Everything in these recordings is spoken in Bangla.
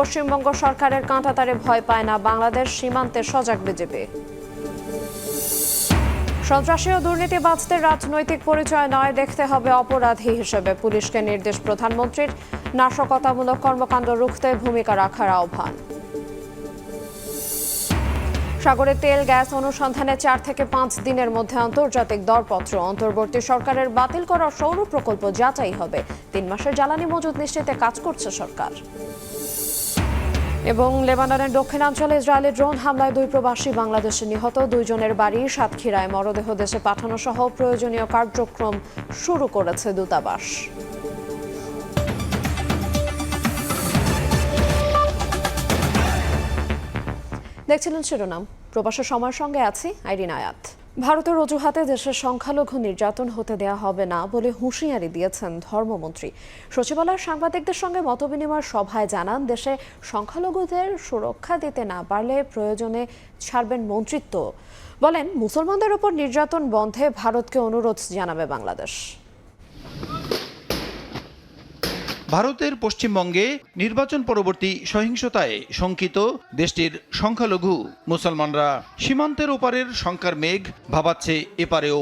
পশ্চিমবঙ্গ সরকারের কাঁটাতারে ভয় পায় না বাংলাদেশ, সীমান্তে সজাগ বিজেপি। সন্ত্রাসী ও দুর্নীতিবাজদের রাজনৈতিক পরিচয় নয়, দেখতে হবে অপরাধী হিসেবে। পুলিশকে নির্দেশ প্রধানমন্ত্রীর। নাশকতামূলক কর্মকাণ্ড রুখতে ভূমিকা রাখার আহ্বান। সাগরে তেল গ্যাস অনুসন্ধানে 4 থেকে 5 দিনের মধ্যে আন্তর্জাতিক দরপত্র। অন্তর্বর্তী সরকারের বাতিল করা সৌর প্রকল্প যাচাই হবে। 3 মাসের জ্বালানি মজুত নিশ্চিতে কাজ করছে সরকার। এবং লেবাননের দক্ষিণাঞ্চলে ইসরায়েলের ড্রোন হামলায় 2 প্রবাসী বাংলাদেশে নিহত। 2 জনের বাড়ি সাতক্ষীরায়। মরদেহ দেশে পাঠানো সহ প্রয়োজনীয় কার্যক্রম শুরু করেছে দূতাবাস। দেখছিলেন শিরোনাম। প্রবাসের সময়ের সঙ্গে আছি আইরিন আয়াত। ভারতের অজুহাতে দেশের সংখ্যালঘু নির্যাতন হতে দেওয়া হবে না বলে হুঁশিয়ারি দিয়েছেন ধর্মমন্ত্রী। সচিবালয়ের সাংবাদিকদের সঙ্গে মতবিনিময় সভায় জানান, দেশে সংখ্যালঘুদের সুরক্ষা দিতে না পারলে প্রয়োজনে ছাড়বেন মন্ত্রিত্ব। বলেন, মুসলমানদের উপর নির্যাতন বন্ধে ভারতকে অনুরোধ জানাবে বাংলাদেশ। ভারতের পশ্চিমবঙ্গে নির্বাচন পরবর্তী সহিংসতায় শঙ্কিত দেশটির সংখ্যালঘু মুসলমানরা। সীমান্তের ওপারের শঙ্কার মেঘ ভাবাচ্ছে এপারেও।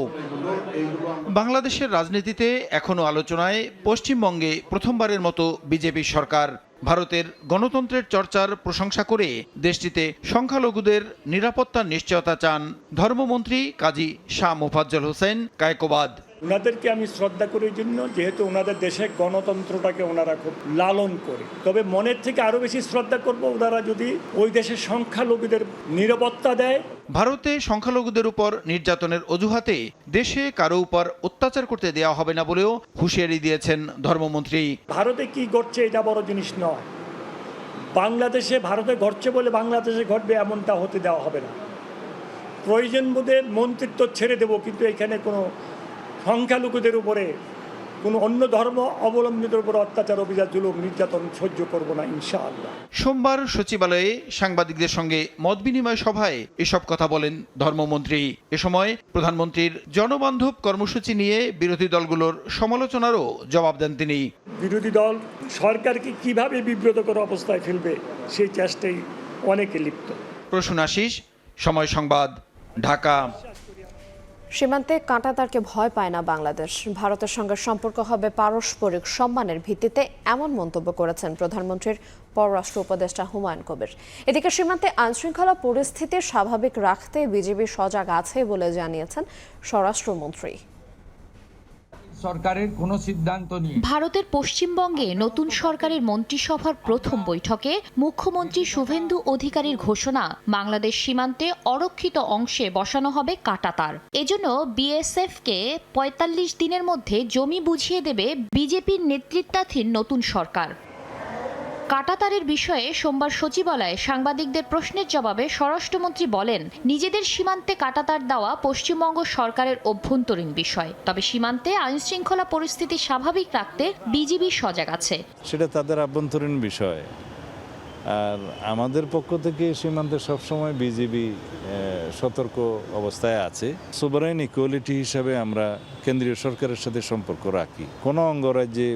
বাংলাদেশের রাজনীতিতে এখনো আলোচনায় পশ্চিমবঙ্গে প্রথমবারের মতো বিজেপি সরকার। ভারতের গণতন্ত্রের চর্চার প্রশংসা করে দেশটিতে সংখ্যালঘুদের নিরাপত্তার নিশ্চয়তা চান ধর্মমন্ত্রী কাজী শাহ মোফাজ্জল হোসেন কায়কোবাদ। ওনাদেরকে আমি শ্রদ্ধা করি জন্য, যেহেতু ওনাদের দেশে গণতন্ত্রটাকে ওনারা খুব লালন করে। তবে মনের থেকে আরো বেশি শ্রদ্ধা করব ওনারা যদি ওই দেশের সংখ্যালঘুদের নিরাপত্তা দেয়। ভারতে সংখ্যালঘুদের উপর নির্যাতনের অজুহাতে দেশে কারো উপর অত্যাচার করতে দেওয়া হবে না বলেও হুঁশিয়ারি দিয়েছেন ধর্মমন্ত্রী। ভারতে কি ঘটছে এটা বড় জিনিস নয়। বাংলাদেশে ভারতে ঘটছে বলে বাংলাদেশে ঘটবে এমনটা হতে দেওয়া হবে না। প্রয়োজন বোধে মন্ত্রিত্ব ছেড়ে দেব, কিন্তু এখানে কোনো সংখ্যালঘুদের উপরে কোনো অন্য ধর্ম অবলম্বীদের উপর অত্যাচার, অভিযান, জুলুম, নির্যাতন সহ্য করব না ইনশাআল্লাহ। সোমবার সচিবালয়ে সাংবাদিকদের সঙ্গে মতবিনিময় সভায় এসব কথা বলেন ধর্মমন্ত্রী। এ সময় প্রধানমন্ত্রীর জনবান্ধব কর্মসূচি নিয়ে বিরোধী দলগুলোর সমালোচনারও জবাব দেন তিনি। বিরোধী দল সরকারকে কিভাবে বিব্রতকর অবস্থায় ফেলবে সেই চেষ্টায় অনেকে লিপ্ত। প্রসূন আশিস, সময় সংবাদ, ঢাকা। সীমান্তে কাঁটাতারকে ভয় পায় না বাংলাদেশ, ভারতের সঙ্গে সম্পর্ক হবে পারস্পরিক সম্মানের ভিত্তিতে, এমন মন্তব্য করেছেন প্রধানমন্ত্রীর পররাষ্ট্র উপদেষ্টা হুমায়ুন কবির। এদিকে সীমান্তে আইনশৃঙ্খলা পরিস্থিতি স্বাভাবিক রাখতে বিজেপি সজাগ আছে বলে জানিয়েছেন স্বরাষ্ট্রমন্ত্রী। সরকারের কোনো সিদ্ধান্ত নেই। ভারতের পশ্চিমবঙ্গে নতুন সরকারের মন্ত্রিসভার প্রথম বৈঠকে মুখ্যমন্ত্রী শুভেন্দু অধিকারীর ঘোষণা, বাংলাদেশ সীমান্তে অরক্ষিত অংশে বসানো হবে কাঁটাতার। এজন্য বিএসএফকে ৪৫ দিনের মধ্যে জমি বুঝিয়ে দেবে বিজেপির নেতৃত্বাধীন নতুন সরকার। কাঁটাতারের বিষয়ে সোমবার সচিবালয়ে সাংবাদিকদের প্রশ্নের জবাবে স্বরাষ্ট্রমন্ত্রী বলেন, নিজেদের সীমান্তে কাঁটাতার দেওয়া পশ্চিমবঙ্গ সরকারের অভ্যন্তরীণ বিষয়, তবে সীমান্তে আইনশৃঙ্খলা পরিস্থিতি স্বাভাবিক রাখতে বিজিবি সজাগ আছে। সেটা তাদের আভ্যন্তরীণ বিষয়। আর আমাদের পক্ষ থেকে সীমান্তে সবসময় বিজিবি সতর্ক অবস্থায় আছে। সোভারেন ইকুয়ালিটি হিসাবে আমরা কেন্দ্রীয় সরকারের সাথে সম্পর্ক রাখি। কোনো অঙ্গরাজ্যে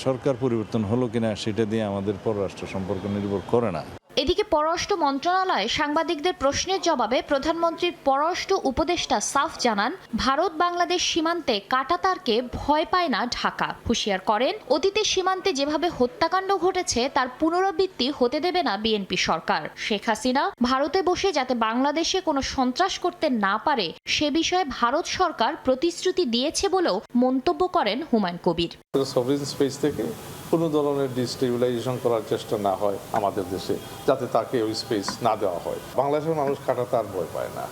সরকার পরিবর্তন হলো কিনা সেটা দিয়ে আমাদের পররাষ্ট্র সম্পর্ক নির্ভর করে না। এদিকে পররাষ্ট্র মন্ত্রণালয়ে সাংবাদিকদের প্রশ্নের জবাবে প্রধানমন্ত্রীর পররাষ্ট্র উপদেষ্টা সাফ জানান, ভারত বাংলাদেশ সীমান্তে কাঁটাতারকে ভয় পায় না ঢাকা। হুঁশিয়ার করেন, অতীতে সীমান্তে যেভাবে হত্যাকাণ্ড ঘটেছে তার পুনরাবৃত্তি হতে দেবে না বিএনপি সরকার। শেখ হাসিনা ভারতে বসে যাতে বাংলাদেশে কোনো সন্ত্রাস করতে না পারে সে বিষয়ে ভারত সরকার প্রতিশ্রুতি দিয়েছে বলেও মন্তব্য করেন হুমায়ুন কবির। সভরেন স্পেস থেকে কোনো ধরনের ডিস্টেবিলাইজেশন করার চেষ্টা না হয় আমাদের দেশে, যাতে তাকে ওই স্পেস না দেওয়া হয়। বাংলাদেশের মানুষ কাঁটাতার ভয় পায় না,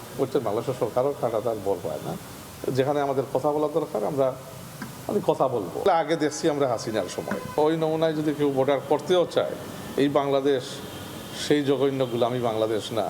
বাংলাদেশের সরকারও কাঁটাতার ভয় পায় না। যেখানে আমাদের কথা বলা দরকার আমি কথা বলবো। আগে দেখছি আমরা হাসিনার সময়, ওই নমুনায় যদি কেউ ভোটার করতেও চায়, এই বাংলাদেশ সেই জঘন্য গোলামি বাংলাদেশ না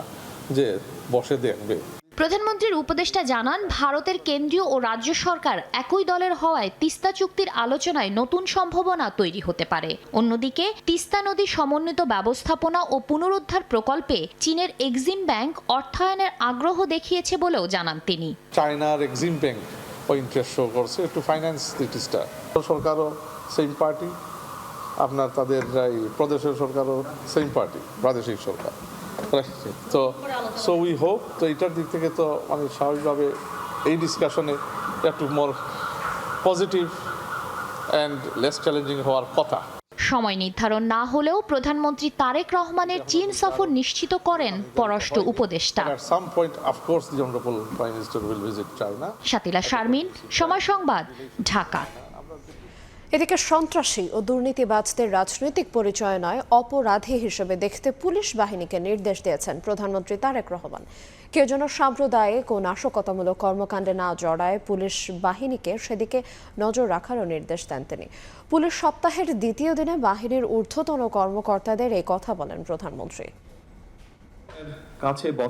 যে বসে দেখবে। প্রধানমন্ত্রীর উপদেষ্টা জানান, ভারতের কেন্দ্রীয় ও রাজ্য সরকার একই দলের হওয়ায় তিস্তা চুক্তির আলোচনায় নতুন সম্ভাবনা তৈরি হতে পারে। অন্যদিকে তিস্তা নদী সমন্বিত ব্যবস্থাপনা ও পুনরুদ্ধার প্রকল্পে চীনের এক্সিম ব্যাংক অর্থায়নের আগ্রহ দেখিয়েছে বলেও জানান তিনি। চায়নার এক্সিম ব্যাংক ইন্টারেস্ট শো করছে টু ফাইন্যান্স তিস্তা। সরকারও সেম পার্টি, আপনার তাদের এই প্রদেশের সরকারও সেম পার্টি, প্রাদেশিক সরকার। তো সো উই হোপ, তো এটার দিক থেকে তো মানে স্বাভাবিকভাবে এই ডিসকাশনে একটু মোর পজিটিভ অ্যান্ড লেস চ্যালেঞ্জিং হওয়ার কথা। সময় নির্ধারণ না হলেও প্রধানমন্ত্রী তারেক রহমানের চীন সফর নিশ্চিত করেন পররাষ্ট্র উপদেষ্টা। At some point, of course, the Honorable Prime Minister will visit China. Shatila Sharmin, সময় সংবাদ, ঢাকা। এদিকে সন্ত্রাসী ও দুর্নীতিবাজদের রাজনৈতিক পরিচয় নয়, অপরাধী হিসেবে দেখতে পুলিশ বাহিনীকে নির্দেশ দিয়েছেন প্রধানমন্ত্রী তারেক রহমান। কেউ যেন সাম্প্রদায়িক ও নাশকতামূলক কর্মকাণ্ডে না জড়ায় পুলিশ বাহিনীকে সেদিকে নজর রাখারও নির্দেশ দেন তিনি। পুলিশ সপ্তাহের দ্বিতীয় দিনে বাহিনীর ঊর্ধ্বতন কর্মকর্তাদের এই কথা বলেন প্রধানমন্ত্রী।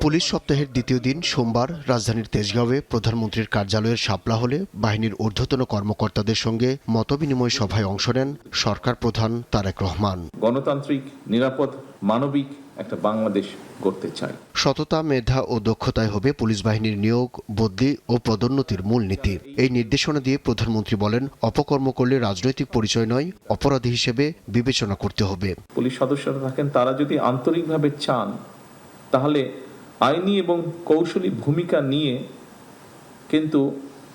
পুলিশ সপ্তাহের দ্বিতীয় দিন সোমবার রাজধানীর তেজগাঁওয়ে প্রধানমন্ত্রীর কার্যালয়ের শাপলা হলে বাহিনীর ঊর্ধ্বতন কর্মকর্তাদের সঙ্গে মতবিনিময় সভায় অংশ নেন সরকার প্রধান তারেক রহমান। গণতান্ত্রিক, নিরাপদ, মানবিক একটা বাংলাদেশ গড়তে চাই। সততা, মেধা ও দক্ষতায় হবে পুলিশ বাহিনীর নিয়োগ, বদলি ও পদোন্নতির মূলনীতি। এই নির্দেশনা দিয়ে প্রধানমন্ত্রী বলেন, অপকর্ম করলে রাজনৈতিক পরিচয় নয়, অপরাধী হিসেবে বিবেচনা করতে হবে। পুলিশ সদস্যরা থাকেন, তারা যদি আন্তরিকভাবে চান তাহলে আইনি এবং কৌশলী ভূমিকা নিয়ে কিন্তু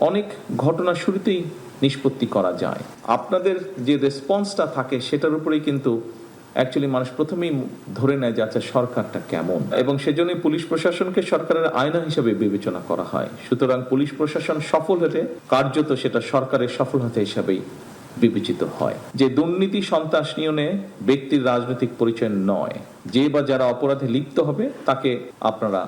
অনেক ঘটনা শুরুতেই নিষ্পত্তি করা যায়। আপনাদের যে রেসপন্সটা থাকে সেটার উপরেই কিন্তু অ্যাকচুয়ালি মানুষ প্রথমেই ধরে নেয় যে আচ্ছা সরকারটা কেমন, এবং সেজন্য পুলিশ প্রশাসনকে সরকারের আয়না হিসেবে বিবেচনা করা হয়। সুতরাং পুলিশ প্রশাসন সফল হতে কার্যত সেটা সরকারের সফল হতে হিসাবেই বিবেচিত হয়। যে দুর্নীতি, সন্ত্রাস নিয়নে ব্যক্তির রাজনৈতিক পরিচয় নয়, যে বা যারা অপরাধে লিপ্ত হবে তাকে আপনারা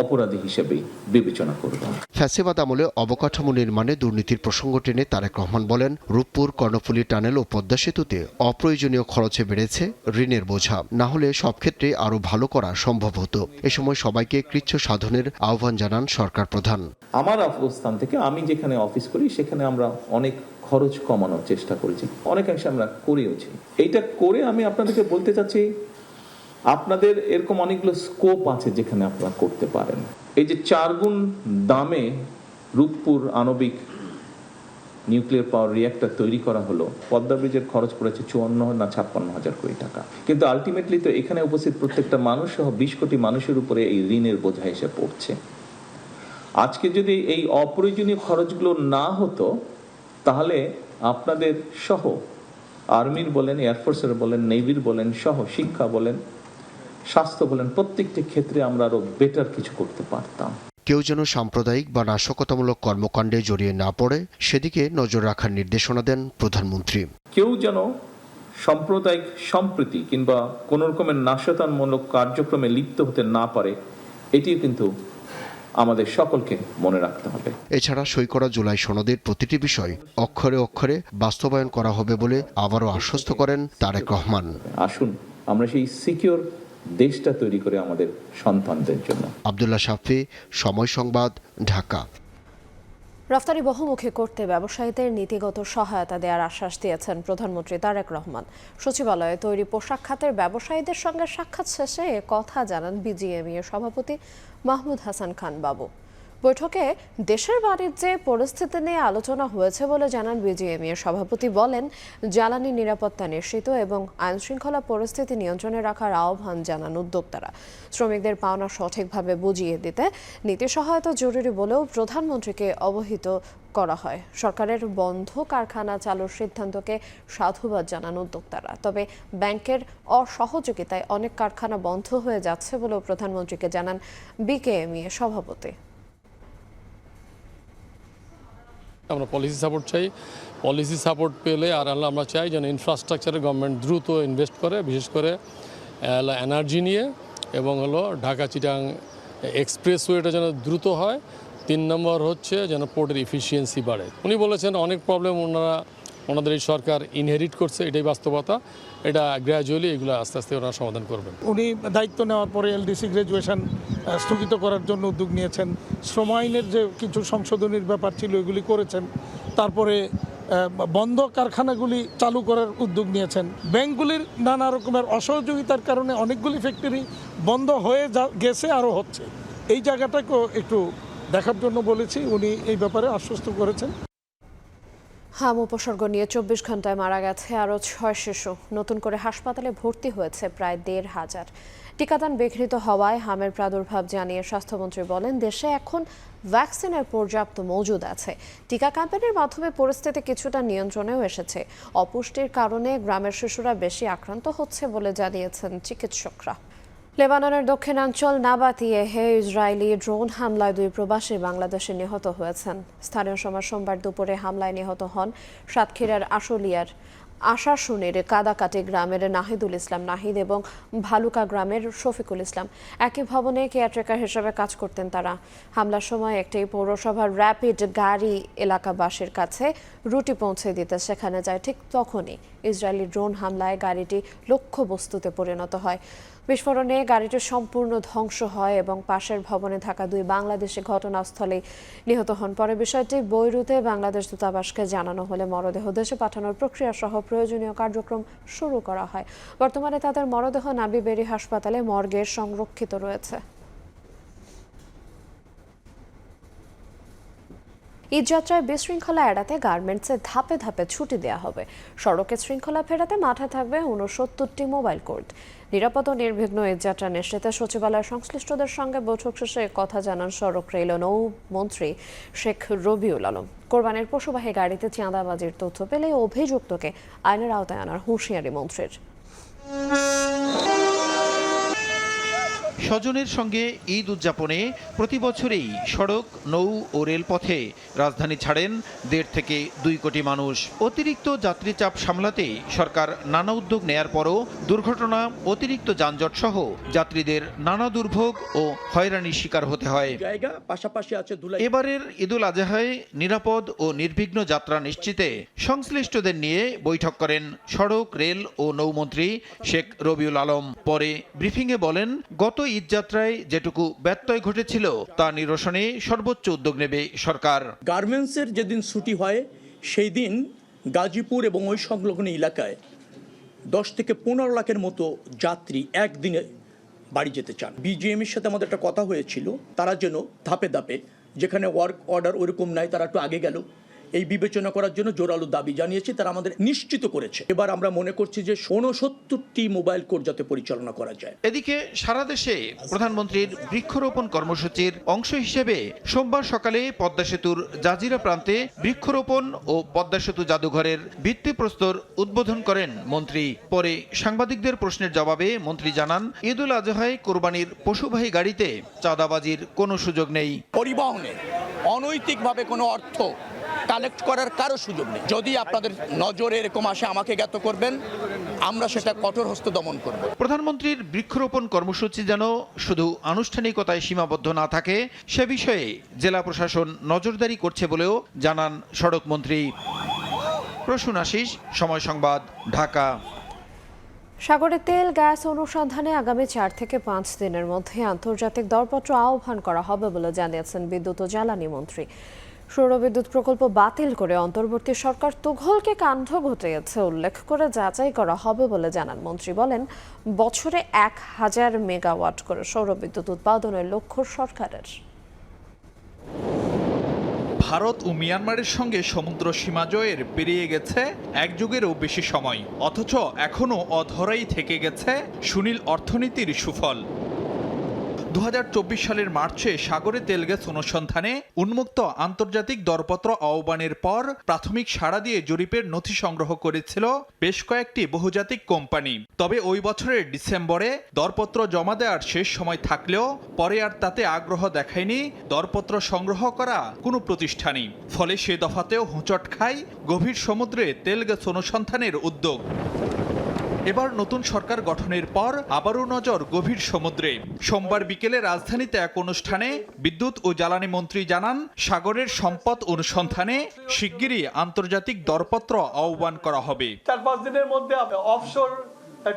অপরাধী হিসেবেই বিবেচনা করবেন। ফ্যাসিবাদ আমলে অবকাঠামো নির্মাণে দুর্নীতির প্রসঙ্গ টেনে তারেক রহমান বলেন, রূপপুর, কর্ণফুলী টানেল ও পদ্মা সেতুতে অপ্রয়োজনীয় খরচে বেড়েছে ঋণের বোঝা। না হলে সব ক্ষেত্রে আরো ভালো করা সম্ভব হতো। এ সময় সবাইকে কৃচ্ছ সাধনের আহ্বান জানান সরকার প্রধান। আমার অবস্থান থেকে আমি যেখানে অফিস করি সেখানে আমরা অনেক খরচ কমানোর চেষ্টা করেছি, অনেকাংশে আমরা করেওছি। এইটা করে আমি আপনাদেরকে বলতে চাচ্ছি, আপনাদের এরকম অনেকগুলো স্কোপ আছে যেখানে আপনারা করতে পারেন। এই যে 4 গুণ দামে রূপপুর আণবিক নিউক্লিয়ার পাওয়ার রিঅ্যাক্টর তৈরি করা হলো, পদ্মা ব্রিজের খরচ পড়েছে 54 না 56 হাজার কোটি টাকা। কিন্তু আলটিমেটলি তো এখানে উপস্থিত প্রত্যেকটা মানুষ সহ 20 কোটি মানুষের উপরে এই ঋণের বোঝা এসে পড়ছে। আজকে যদি এই অপ্রয়োজনীয় খরচগুলো না হতো তাহলে আপনাদের সহ আর্মির বলেন, এয়ারফোর্সের বলেন, নেভির বলেন, সহ শিক্ষা বলেন, স্বাস্থ্য বলেন, প্রত্যেকটি ক্ষেত্রে আমরা আরো বেটার কিছু করতে পারতাম। কেউ যেন সাম্প্রদায়িক বা নাশকতামূলক কর্মকাণ্ডে জড়িয়ে না পড়ে সেদিকে নজর রাখার নির্দেশনা দেন প্রধানমন্ত্রী। কেউ যেন সাম্প্রদায়িক সম্প্রীতি কিংবা কোন রকমের নাশকতামূলক কার্যক্রমে লিপ্ত হতে না পারে, এটিও কিন্তু আমাদের সকলকে মনে রাখতে হবে। এছাড়া সই করা জুলাই সনদের প্রতিটি বিষয় অক্ষরে অক্ষরে বাস্তবায়ন করা হবে বলে আবারও আশ্বস্ত করেন তারেক রহমান। আসুন আমরা সেই সিকিউর দেশটা তৈরি করে আমাদের সন্তানদের জন্য। আব্দুল্লাহ শাফি, সময় সংবাদ, ঢাকা। রফতানি বহুমুখী করতে ব্যবসায়ীদের নীতিগত সহায়তা দেওয়ার আশ্বাস দিয়েছেন প্রধানমন্ত্রী তারেক রহমান। সচিবালয়ে তৈরি পোশাক খাতের ব্যবসায়ীদের সঙ্গে সাক্ষাৎ শেষে এ কথা জানান বিজিএমইএ সভাপতি মাহমুদ হাসান খান বাবু। বৈঠকে দেশের বাণিজ্যে পরিস্থিতি নিয়ে আলোচনা হয়েছে বলে জানান বিজিএমইএ সভাপতি। বলেন, জ্বালানি নিরাপত্তা নিশ্চিত এবং আইনশৃঙ্খলা পরিস্থিতি নিয়ন্ত্রণে রাখার আহ্বান জানান উদ্যোক্তারা। শ্রমিকদের পাওনা সঠিকভাবে বুঝিয়ে দিতে নীতি সহায়তা জরুরি বলেও প্রধানমন্ত্রীকে অবহিত করা হয়। সরকারের বন্ধ কারখানা চালুর সিদ্ধান্তকে সাধুবাদ জানান উদ্যোক্তারা। তবে ব্যাংকের অসহযোগিতায় অনেক কারখানা বন্ধ হয়ে যাচ্ছে বলেও প্রধানমন্ত্রীকে জানান বিকেএমইএ সভাপতি। আমরা পলিসি সাপোর্ট চাই, পলিসি সাপোর্ট পেলে আর আমরা চাই যেন ইনফ্রাস্ট্রাকচারে গভর্নমেন্ট দ্রুত ইনভেস্ট করে, বিশেষ করে এনার্জি নিয়ে, এবং ঢাকা চিটাং এক্সপ্রেসওয়েটা যেন দ্রুত হয়। 3 নম্বর হচ্ছে যেন পোর্টের ইফিসিয়েন্সি বাড়ে। উনি বলেছেন অনেক প্রবলেম ওনাদের এই সরকার ইনহেরিট করছে, এটাই বাস্তবতা। এটা গ্র্যাজুয়ালি এগুলো আস্তে আস্তে ওনারা সমাধান করবেন। উনি দায়িত্ব নেওয়ার পরে এলডিসি গ্র্যাজুয়েশন স্থগিত করার জন্য উদ্যোগ নিয়েছেন। শ্রম আইনের যে কিছু সংশোধনীর ব্যাপার ছিল এগুলি করেছেন। তারপরে বন্ধ কারখানাগুলি চালু করার উদ্যোগ নিয়েছেন। ব্যাংকগুলির নানা রকমের অসহযোগিতার কারণে অনেকগুলি ফ্যাক্টরি বন্ধ হয়ে গেছে, আরও হচ্ছে। এই জায়গাটাকেও একটু দেখার জন্য বলেছি, উনি এই ব্যাপারে আশ্বস্ত করেছেন। হাম উপসর্গ নিয়ে 24 ঘন্টায় মারা গেছে আরও 6 শিশু। নতুন করে হাসপাতালে ভর্তি হয়েছে প্রায় 1,500। টিকাদান বিঘ্নিত হওয়ায় হামের প্রাদুর্ভাব জানিয়ে স্বাস্থ্যমন্ত্রী বলেন, দেশে এখন ভ্যাকসিনের পর্যাপ্ত মজুদ আছে। টিকা ক্যাম্পেইনের মাধ্যমে পরিস্থিতি কিছুটা নিয়ন্ত্রণেও এসেছে। অপুষ্টির কারণে গ্রামের শিশুরা বেশি আক্রান্ত হচ্ছে বলে জানিয়েছেন চিকিৎসকরা। লেবাননের দক্ষিণাঞ্চল নাবাতিয়েহে ইসরায়েলি ড্রোন হামলায় 2 প্রবাসী বাংলাদেশে নিহত হয়েছেন। স্থানীয় সময় সোমবার দুপুরে হামলায় নিহত হন সাতক্ষীরার আশুলিয়ার আশাশুনির কাদাকাটি গ্রামের নাহিদুল ইসলাম নাহিদ এবং ভালুকা গ্রামের শফিকুল ইসলাম। একই ভবনে কেয়ারটেকার হিসেবে কাজ করতেন তারা। হামলার সময় একটি পৌরসভার র্যাপিড গাড়ি এলাকাবাসীর কাছে রুটি পৌঁছে দিতে সেখানে যায়। ঠিক তখনই ইসরায়েলি ড্রোন হামলায় গাড়িটি লক্ষ্যবস্তুতে পরিণত হয়। বিস্ফোরণে গাড়িটি সম্পূর্ণ ধ্বংস হয় এবং পাশের ভবনে থাকা 2 বাংলাদেশি ঘটনাস্থলেই নিহত হন। পরে বিষয়টি বৈরুতে বাংলাদেশ দূতাবাসকে জানানো হলে মরদেহ দেশে পাঠানোর প্রক্রিয়া সহ প্রয়োজনীয় কার্যক্রম শুরু করা হয়। বর্তমানে তাদের মরদেহ নাবিবেরি হাসপাতালে মর্গে সংরক্ষিত রয়েছে। ঈদযাত্রায় বিশৃঙ্খলা এড়াতে গার্মেন্টসে ধাপে ধাপে ছুটি দেওয়া হবে। সড়কে শৃঙ্খলা ফেরাতে মাঠে থাকবে 69টি মোবাইল কোর্ট। নিরাপদ ও নির্বিঘ্ন ঈদযাত্রা নিশ্চিতে সচিবালয়ের সংশ্লিষ্টদের সঙ্গে বৈঠক শেষে কথা জানান সড়ক রেল ও নৌ মন্ত্রী শেখ রবিউল আলম। কোরবানির পশুবাহী গাড়িতে চাঁদাবাজির তথ্য পেলে অভিযুক্তকে আইনের আওতায় আনার হুঁশিয়ারি মন্ত্রীর। স্বজনের সঙ্গে ঈদ উদযাপনে প্রতি বছরেই সড়ক, নৌ ও রেলপথে রাজধানী ছাড়েন 1.5 থেকে 2 কোটি মানুষ। অতিরিক্ত যাত্রী চাপ সামলাতে সরকার নানা উদ্যোগ নেয়ার পরও দুর্ঘটনা, অতিরিক্ত যানজট সহ যাত্রীদের নানা দুর্ভোগ ও হয়রানির শিকার হতে হয়। এবারের ঈদুল আজহায় নিরাপদ ও নির্বিঘ্ন যাত্রা নিশ্চিতে সংশ্লিষ্টদের নিয়ে বৈঠক করেন সড়ক, রেল ও নৌমন্ত্রী শেখ রবিউল আলম। পরে ব্রিফিংয়ে বলেন, গত ঈদযাত্রায় যেটুকু ব্যত্যয় ঘটেছিল তা নিরসনে সর্বোচ্চ উদ্যোগ নেবে সরকার। গার্মেন্টসের যেদিন ছুটি হয় সেই দিন গাজীপুর এবং ওই সংলগ্ন এলাকায় 10 থেকে 15 লাখের মতো যাত্রী একদিনে বাড়ি যেতে চান। বিজিএমের সাথে আমাদের একটা কথা হয়েছিল, তারা যেন ধাপে ধাপে, যেখানে ওয়ার্ক অর্ডার ওরকম নাই তারা একটু আগে গেল, এই বিবেচনা করার জন্য জোরালো দাবি জানিয়েছি। তারা আমাদের নিশ্চিত করেছে। এবার আমরা মনে করছি যে 69টি মোবাইল কোর্ট যাতে পরিচালনা করা যায়। এদিকে সারা দেশে প্রধানমন্ত্রীর বৃক্ষরোপণ কর্মসূচির অংশ হিসেবে সোমবার সকালে পদ্মা সেতুর জাজিরা প্রান্তে বৃক্ষরোপণ ও পদ্মা সেতু জাদুঘরের ভিত্তিপ্রস্তর উদ্বোধন করেন মন্ত্রী। পরে সাংবাদিকদের প্রশ্নের জবাবে মন্ত্রী জানান, ঈদুল আজহায় কোরবানির পশুবাহী গাড়িতে চাঁদাবাজির কোনো সুযোগ নেই। পরিবহনে অনৈতিকভাবে কোনো অর্থ কালেক্ট করার কারো সুযোগ নেই। যদি আপনাদের নজরে এরকম আসে আমাকে জ্ঞাত করবেন, আমরা সেটা কঠোর হস্তে দমন করব। প্রধানমন্ত্রীর বৃক্ষরোপণ কর্মসূচি যেন শুধু আনুষ্ঠানিকতায় সীমাবদ্ধ না থাকে সে বিষয়ে জেলা প্রশাসন নজরদারি করছে বলেও জানান সড়ক মন্ত্রী। প্রসূন আশিস, সময় সংবাদ, ঢাকা। সাগরে তেল, গ্যাস অনুসন্ধানে আগামী 4 থেকে 5 দিনের মধ্যে আন্তর্জাতিক দরপত্র আহ্বান করা হবে বলে জানিয়েছেন বিদ্যুৎ ও জ্বালানি মন্ত্রী। সৌরবিদ্যুৎ প্রকল্প বাতিল করে অন্তর্বর্তী সরকার তুঘলকে কাণ্ড ঘটিয়েছে উল্লেখ করে যাচাই করা হবে বলে জানান মন্ত্রী। বলেন, বছরে 1000 মেগাওয়াট করে সৌরবিদ্যুৎ উৎপাদনের লক্ষ্য সরকারের। ভারত ও মিয়ানমারের সঙ্গে সমুদ্র সীমা জয়ের পেরিয়ে গেছে 1 যুগেরও বেশি সময়, অথচ এখনও অধরাই থেকে গেছে সুনীল অর্থনীতির সুফল। 2024 সালের মার্চে সাগরে তেল গ্যাস অনুসন্ধানে উন্মুক্ত আন্তর্জাতিক দরপত্র আহ্বানের পর প্রাথমিক সাড়া দিয়ে জরিপের নথি সংগ্রহ করেছিল বেশ কয়েকটি বহুজাতিক কোম্পানি। তবে ওই বছরের ডিসেম্বরে দরপত্র জমা দেওয়ার শেষ সময় থাকলেও পরে আর তাতে আগ্রহ দেখায়নি দরপত্র সংগ্রহ করা কোনো প্রতিষ্ঠানই। ফলে সে দফাতেও হোঁচট খায় গভীর সমুদ্রে তেল গ্যাস অনুসন্ধানের উদ্যোগ। এবার নতুন সরকার গঠনের পর আবারও নজর গভীর সমুদ্রে। সোমবার বিকেলে রাজধানীতে এক অনুষ্ঠানে বিদ্যুৎ ও জ্বালানি মন্ত্রী জানান, সাগরের সম্পদ অনুসন্ধানে শিগগিরই আন্তর্জাতিক দরপত্র আহ্বান করা হবে। 4-5 দিনের মধ্যে অফশোর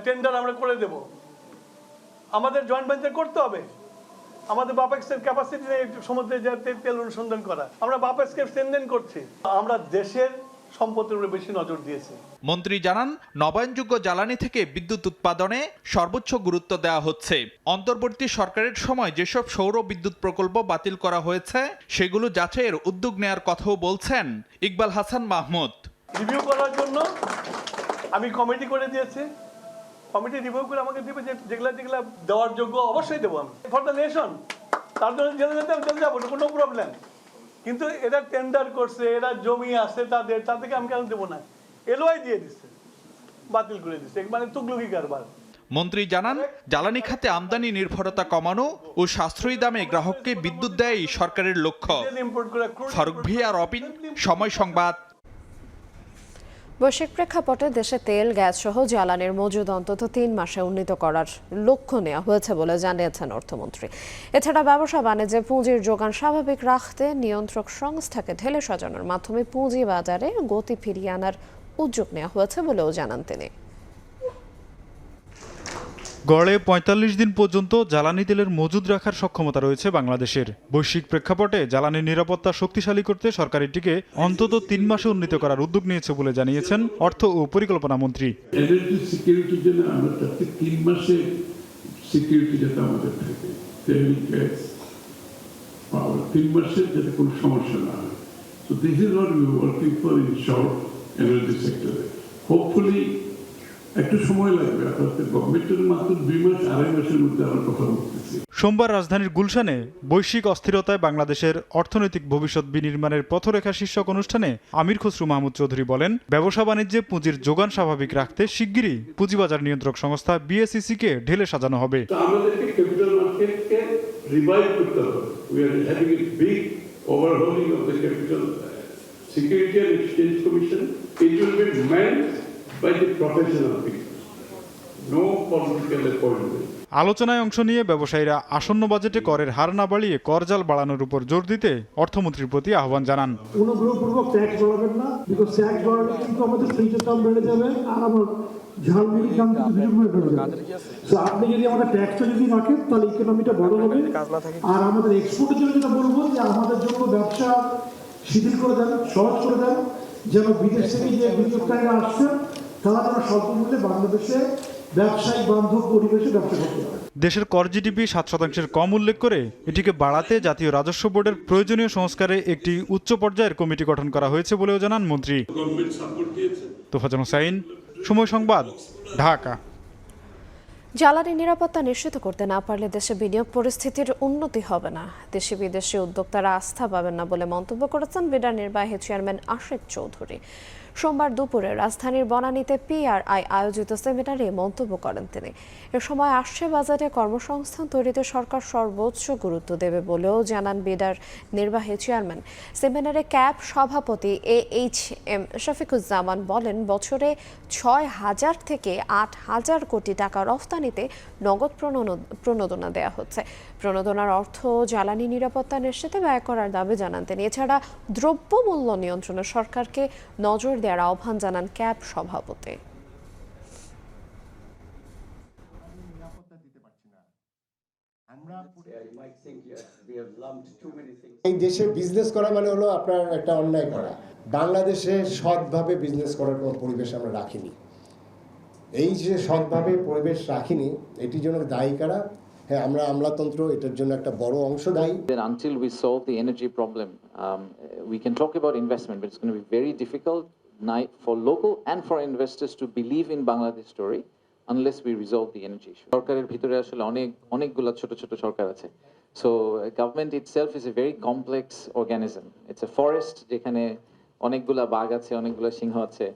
টেন্ডার আমরা করে দেব। আমাদের জয়েন্ট ভেঞ্চার করতে হবে। আমাদের বাপেক্সের ক্যাপাসিটি নেই সমুদ্রে তেল অনুসন্ধান করা। আমরা বাপেক্সকে স্ট্রেনথেন করছি। আমরা দেশের সম্পদের উপরে বেশি নজর দিয়েছে। মন্ত্রী জানান, নবায়নযোগ্য জ্বালানি থেকে বিদ্যুৎ উৎপাদনে সর্বোচ্চ গুরুত্ব দেওয়া হচ্ছে। অন্তর্বর্তী সরকারের সময় যেসব সৌর বিদ্যুৎ প্রকল্প বাতিল করা হয়েছে সেগুলো যাচাইয়ের উদ্যোগ নেয়ার কথাও বলছেন ইকবাল হাসান মাহমুদ। রিভিউ করার জন্য আমি কমিটি করে দিয়েছি। কমিটি রিভিউ করে আমাকে দিবে যেগুলা দেওয়ার যোগ্য অবশ্যই দেবো আমি ফর দ্য নেশন। তার জন্য জেলে যাবো, কোনো প্রবলেম। কিন্তু এরা টেন্ডার করছে, এরা জমি আছে তাদের, তা থেকে আমি কেন দেবো না? এলওআই দিয়ে দিচ্ছে, বাতিল করে দিচ্ছে, মানে তুগলুকি কারবার। মন্ত্রী জানান, জ্বালানি খাতে আমদানি নির্ভরতা কমানো ও সাশ্রয়ী দামে গ্রাহককে বিদ্যুৎ দেয়ই সরকারের লক্ষ্য। ফারুক ভিয়া, রবিন, সময় সংবাদ। বৈশ্বিক প্রেক্ষাপটে দেশে তেল, গ্যাস সহ জ্বালানির মজুদ অন্তত 3 মাসে উন্নীত করার লক্ষ্য নেওয়া হয়েছে বলে জানিয়েছেন অর্থমন্ত্রী। এছাড়া ব্যবসা বাণিজ্যে পুঁজির যোগান স্বাভাবিক রাখতে নিয়ন্ত্রক সংস্থাকে ঢেলে সাজানোর মাধ্যমে পুঁজি বাজারে গতি ফিরিয়ে আনার উদ্যোগ নেওয়া হয়েছে বলেও জানান তিনি। গড়ে ৪৫ দিন পর্যন্ত জ্বালানি তেলের মজুদ রাখার সক্ষমতা রয়েছে বাংলাদেশের। বৈশ্বিক প্রেক্ষাপটে জ্বালানি নিরাপত্তা শক্তিশালী করতে সরকার এটিকে অন্তত ৩ মাসে উন্নীত করার উদ্যোগ নিয়েছে বলে জানিয়েছেন অর্থ ও পরিকল্পনা মন্ত্রী। এনার্জি সিকিউরিটির জন্য আমরা চাচ্ছি ৩ মাসে সিকিউরিটি যাতে আমাদের থাকে, তেল, গ্যাস, পাওয়ার ৩ মাসে যাতে কোনো সমস্যা না হয়। So this is what we are working for in short energy সেক্টরে। হোপফুলি একটু সময় লাগবে, আপনাদের গভর্নমেন্টের মাত্র ২ মাস ২.৫ মাসের মধ্যে আমরা কথা বলতেছি। সোমবার রাজধানীর গুলশানে বৈশ্বিক অস্থিরতায় বাংলাদেশের অর্থনৈতিক ভবিষ্যৎ বিনির্মাণের পথরেখা শীর্ষক অনুষ্ঠানে আমির খসরু মাহমুদ চৌধুরী বলেন, ব্যবসা বাণিজ্যে পুঁজির যোগান স্বাভাবিক রাখতে শিগগিরই পুঁজিবাজার নিয়ন্ত্রক সংস্থা বিএসইসি-কে ঢেলে সাজানো হবে। আমাদেরকে ক্যাপিটাল মার্কেটকে রিভাইভ করতে হবে। We are having a big overhauling of the capital security and exchange commission. It will be manned by the professional people. No political appointment. আলোচনায় অংশ নিয়ে ব্যবসায়ীরা আসন্ন বাজেটে করের হার না বাড়িয়ে করজাল বাড়ানোর উপর জোর দিতে অর্থমন্ত্রীর প্রতি আহ্বান জানান। অনুগ্রহপূর্বক ট্যাক্স বাড়াবেন না, বিকজ ট্যাক্স বাড়ালে কিন্তু আমাদের ফ্রিজের দাম বেড়ে যাবে আর আমার ঝালমুড়ির দাম কিন্তু দুর্গুণে বেড়ে যাবে। তো আপনি যদি আমাদের ট্যাক্সটা যদি রাখেন তাহলে ইকোনমিটা বড় হবে। আর আমাদের এক্সপোর্টের জন্য যেটা বলবো যে আমাদের জন্য ব্যবসা শিথিল করে দেন, সহজ করে দেন, যেন বিদেশ থেকে যে বিনিয়োগকারীরা আসছে তারা যেন স্বল্প মূল্যে বাংলাদেশে ব্যবসায়িক বান্ধব পরিবেশে ব্যবসা করতে পারে। দেশের কর জিডিপি ৭% কম উল্লেখ করে এটিকে বাড়াতে জাতীয় রাজস্ব বোর্ডের প্রয়োজনীয় সংস্কারে একটি উচ্চ পর্যায়ের কমিটি গঠন করা হয়েছে বলেও জানান মন্ত্রী। তোফাজ্জল হোসাইন, সময় সংবাদ, ঢাকা। জ্বালানি নিরাপত্তা নিশ্চিত করতে না পারলে দেশে বিনিয়োগ পরিস্থিতির উন্নতি হবে না, দেশি বিদেশি উদ্যোক্তারা আস্থা পাবেন না বলে মন্তব্য করেছেন বিডার নির্বাহী চেয়ারম্যান আশিক চৌধুরী। সোমবার দুপুরে রাজধানীর বনানীতে পিআরআই আয়োজিত সেমিনারে মন্তব্য করেন তিনি। এ সময় আসছে বাজারে কর্মসংস্থান তৈরিতে সরকার সর্বোচ্চ গুরুত্ব দেবে বলেও জানান বিডার নির্বাহী চেয়ারম্যান। সেমিনারে ক্যাব সভাপতি AHM শফিকুজ্জামান বলেন, বছরে ৬,০০০ থেকে ৮,০০০ কোটি টাকা রফতানিতে নগদ প্রণোদনা দেওয়া হচ্ছে। প্রণোদনার অর্থ জ্বালানি নিরাপত্তা নিশ্চিতে ব্যয় করার দাবি জানান তিনি। এছাড়া দ্রব্যমূল্য নিয়ন্ত্রণে সরকারকে নজর দেওয়ার আহ্বান জানান ক্যাব সভাপতি। এই দেশে বিজনেস করা মানে হলো আপনার একটা অন্যায় করা। বাংলাদেশে সৎভাবে বিজনেস করার কোনো পরিবেশ আমরা রাখিনি। এই যে সৎভাবে পরিবেশ রাখিনি, এটির জন্য দায়ী কারা? হ্যাঁ, আমরা আমলাতন্ত্র এটার জন্য একটা বড় অংশ দায়ী। Until we solve the energy problem, we can talk about investment, but it's going to be very difficult for local and for investors to believe in Bangladesh story unless we resolve the energy issue. সরকারের ভিতরে আসলে অনেকগুলা ছোট ছোট সরকার আছে। So government itself is a very complex organism. It's a forest যেখানে অনেকগুলা বাঘ আছে, অনেকগুলা সিংহ আছে,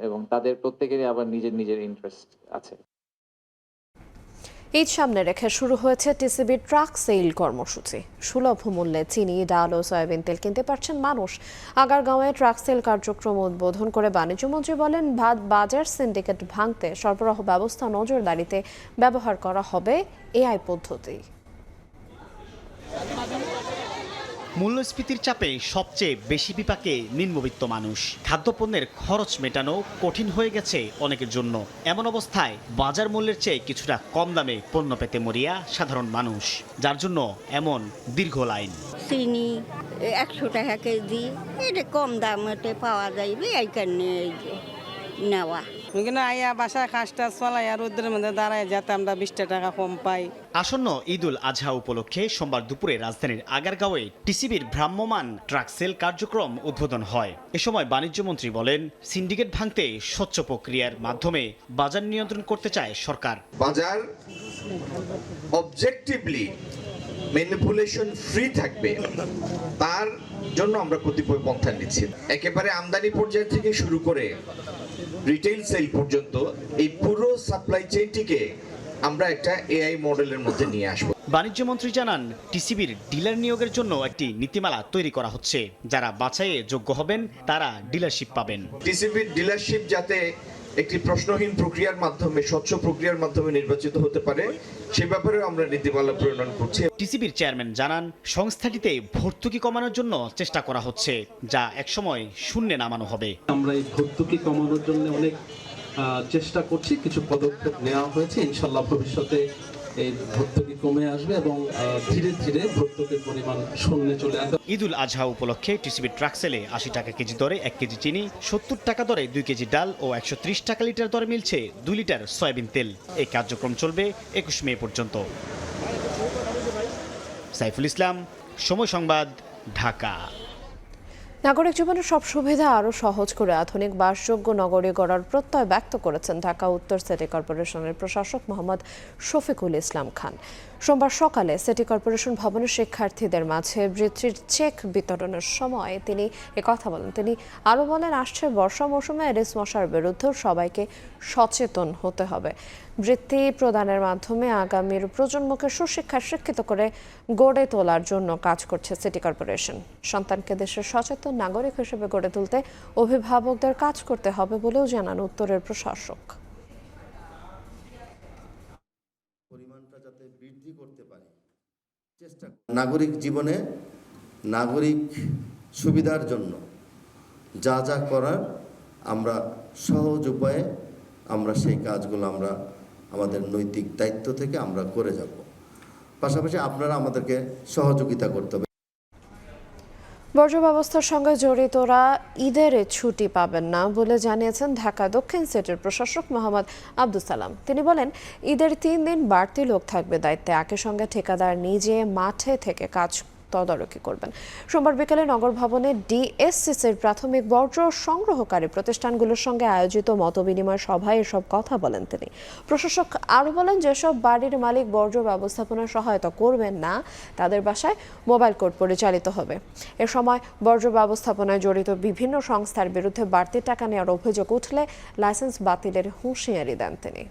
এবং তাদের প্রত্যেকেরই আবার নিজের ইন্টারেস্ট আছে। ঈদ সামনে রেখে শুরু হয়েছে টিসিবি ট্রাক সেল কর্মসূচি। সুলভ মূল্যে চিনি, ডাল ও সয়াবিন তেল কিনতে পারছেন মানুষ। আগারগাঁওয়ে ট্রাক সেল কার্যক্রম উদ্বোধন করে বাণিজ্যমন্ত্রী বলেন, বাজার সিন্ডিকেট ভাঙতে সরবরাহ ব্যবস্থা নজরদারিতে ব্যবহার করা হবে এআই পদ্ধতি। মূল্যস্ফীতির চাপে সবচেয়ে বেশি বিপাকে নিম্নবিত্ত মানুষ। খাদ্যপণ্যের খরচ মেটানো কঠিন হয়ে গেছে অনেকের জন্য। এমন অবস্থায় বাজার মূল্যের চেয়ে কিছুটা কম দামে পণ্য পেতে মরিয়া সাধারণ মানুষ, যার জন্য এমন দীর্ঘ লাইন। চিনি 100 টাকা কেজি, এটা কম দামে পাওয়া যাইবে এই কারণে নেওয়া। ওইখানে আইয়া বাসায় কাজটা চলাই আর ওদের মধ্যে দাঁড়ায় যাতে আমরা 20 টাকা কম পাই। আসন্ন ঈদুল আজহা উপলক্ষে সোমবার দুপুরে রাজধানীর আগারগাঁওয়ে টিসিবির ভ্রাম্যমাণ ট্রাক সেল কার্যক্রম উদ্বোধন হয়। এ সময় বাণিজ্য মন্ত্রী বলেন, সিন্ডিকেট ভাঙতে স্বচ্ছ প্রক্রিয়ার মাধ্যমে বাজার নিয়ন্ত্রণ করতে চায় সরকার। বাজার অবজেক্টিভলি ম্যানিপুলেশন ফ্রি থাকবে, তার জন্য আমরা কতিপয় পন্থা নিচ্ছি। একেবারে আমদানি পর্যায় থেকে শুরু করে রিটেইল সেল পর্যন্ত এই পুরো সাপ্লাই চেইনটিকে আমরা একটা এআই মডেলের মধ্যে নিয়ে আসবো। বাণিজ্য মন্ত্রী জানান, টিসিবির ডিলার নিয়োগের জন্য একটি নীতিমালা তৈরি করা হচ্ছে। যারা বাছাইয়ে যোগ্য হবেন তারা ডিলারশিপ পাবেন। টিসিবির ডিলারশিপ যাতে একটি প্রশ্নহীন প্রক্রিয়ার মাধ্যমে, স্বচ্ছ প্রক্রিয়ার মাধ্যমে নির্বাচিত হতে পারে, সে ব্যাপারেও আমরা নীতিমালা প্রণয়ন করছি। টিসিবির চেয়ারম্যান জানান, সংস্থাটিতে ভর্তুকি কমানোর জন্য চেষ্টা করা হচ্ছে, যা একসময় শূন্যে নামানো হবে। আমরা এই ভর্তুকি কমানোর জন্য অনেক চেষ্টা করছি, কিছু পদক্ষেপ নেওয়া হয়েছে। ইনশাল্লাহ ভবিষ্যতে এই ভর্তুকি কমে আসবে এবং ধীরে ধীরে ভর্তুকির পরিমাণ শূন্যে চলে আসবে। ঈদুল আজহা উপলক্ষে টিসিবির ট্রাক সেলে 80 টাকা কেজি দরে 1 কেজি চিনি, 70 টাকা দরে 2 কেজি ডাল ও 130 টাকা লিটার দরে মিলছে 2 লিটার সয়াবিন তেল। এই কার্যক্রম চলবে 21 মে পর্যন্ত। সাইফুল ইসলাম, সময় সংবাদ, ঢাকা। নাগরিক জীবনের সব সুবিধা আরও সহজ করে আধুনিক বাসযোগ্য নগরী গড়ার প্রত্যয় ব্যক্ত করেছেন ঢাকা উত্তর সিটি কর্পোরেশনের প্রশাসক মোহাম্মদ শফিকুল ইসলাম খান। সোমবার সকালে সিটি কর্পোরেশন ভবনের শিক্ষার্থীদের মাঝে বৃত্তির চেক বিতরণের সময় তিনি একথা বলেন। তিনি আরও বলেন, আসছে বর্ষা মৌসুমে এডিস মশার বিরুদ্ধেও সবাইকে সচেতন হতে হবে। বৃত্তি প্রদানের মাধ্যমে আগামীর প্রজন্মকে সুশিক্ষায় শিক্ষিত করে গড়ে তোলার জন্য কাজ করছে সিটি কর্পোরেশন। সন্তানকে দেশের সচেতন নাগরিক হিসেবে গড়ে তুলতে অভিভাবকদের কাজ করতে হবে বলেও জানান উত্তরের প্রশাসক। নাগরিক জীবনে নাগরিক সুবিধার জন্য যা যা করার আমরা সহজ উপায়ে আমরা সেই কাজগুলো আমরা আমাদের নৈতিক দায়িত্ব থেকে আমরা করে যাব। পাশাপাশি আপনারা আমাদেরকে সহযোগিতা করতে হবে। বর্জ্য ব্যবস্থার সঙ্গে জড়িতরা ঈদের ছুটি পাবেন না বলে জানিয়েছেন ঢাকা দক্ষিণ সিটির প্রশাসক মোহাম্মদ আব্দুল সালাম। তিনি বলেন, ঈদের 3 দিন বাড়তি লোক থাকবে দায়িত্বে। একই সঙ্গে ঠিকাদার নিজে মাঠে থেকে কাজ তদারকি করবেন। সোমবার বিকেলে নগর ভবনে ডিএসসিসির প্রাথমিক বর্জ্য সংগ্রহকারী প্রতিষ্ঠানগুলোর সঙ্গে আয়োজিত মতবিনিময় সভায় এসব কথা বলেন তিনি। প্রশাসক আরও বলেন, যেসব বাড়ির মালিক বর্জ্য ব্যবস্থাপনায় সহায়তা করবেন না তাদের বাসায় মোবাইল কোর্ট পরিচালিত হবে। এ সময় বর্জ্য ব্যবস্থাপনায় জড়িত বিভিন্ন সংস্থার বিরুদ্ধে বাড়তি টাকা নেওয়ার অভিযোগ উঠলে লাইসেন্স বাতিলের হুঁশিয়ারি দেন তিনি।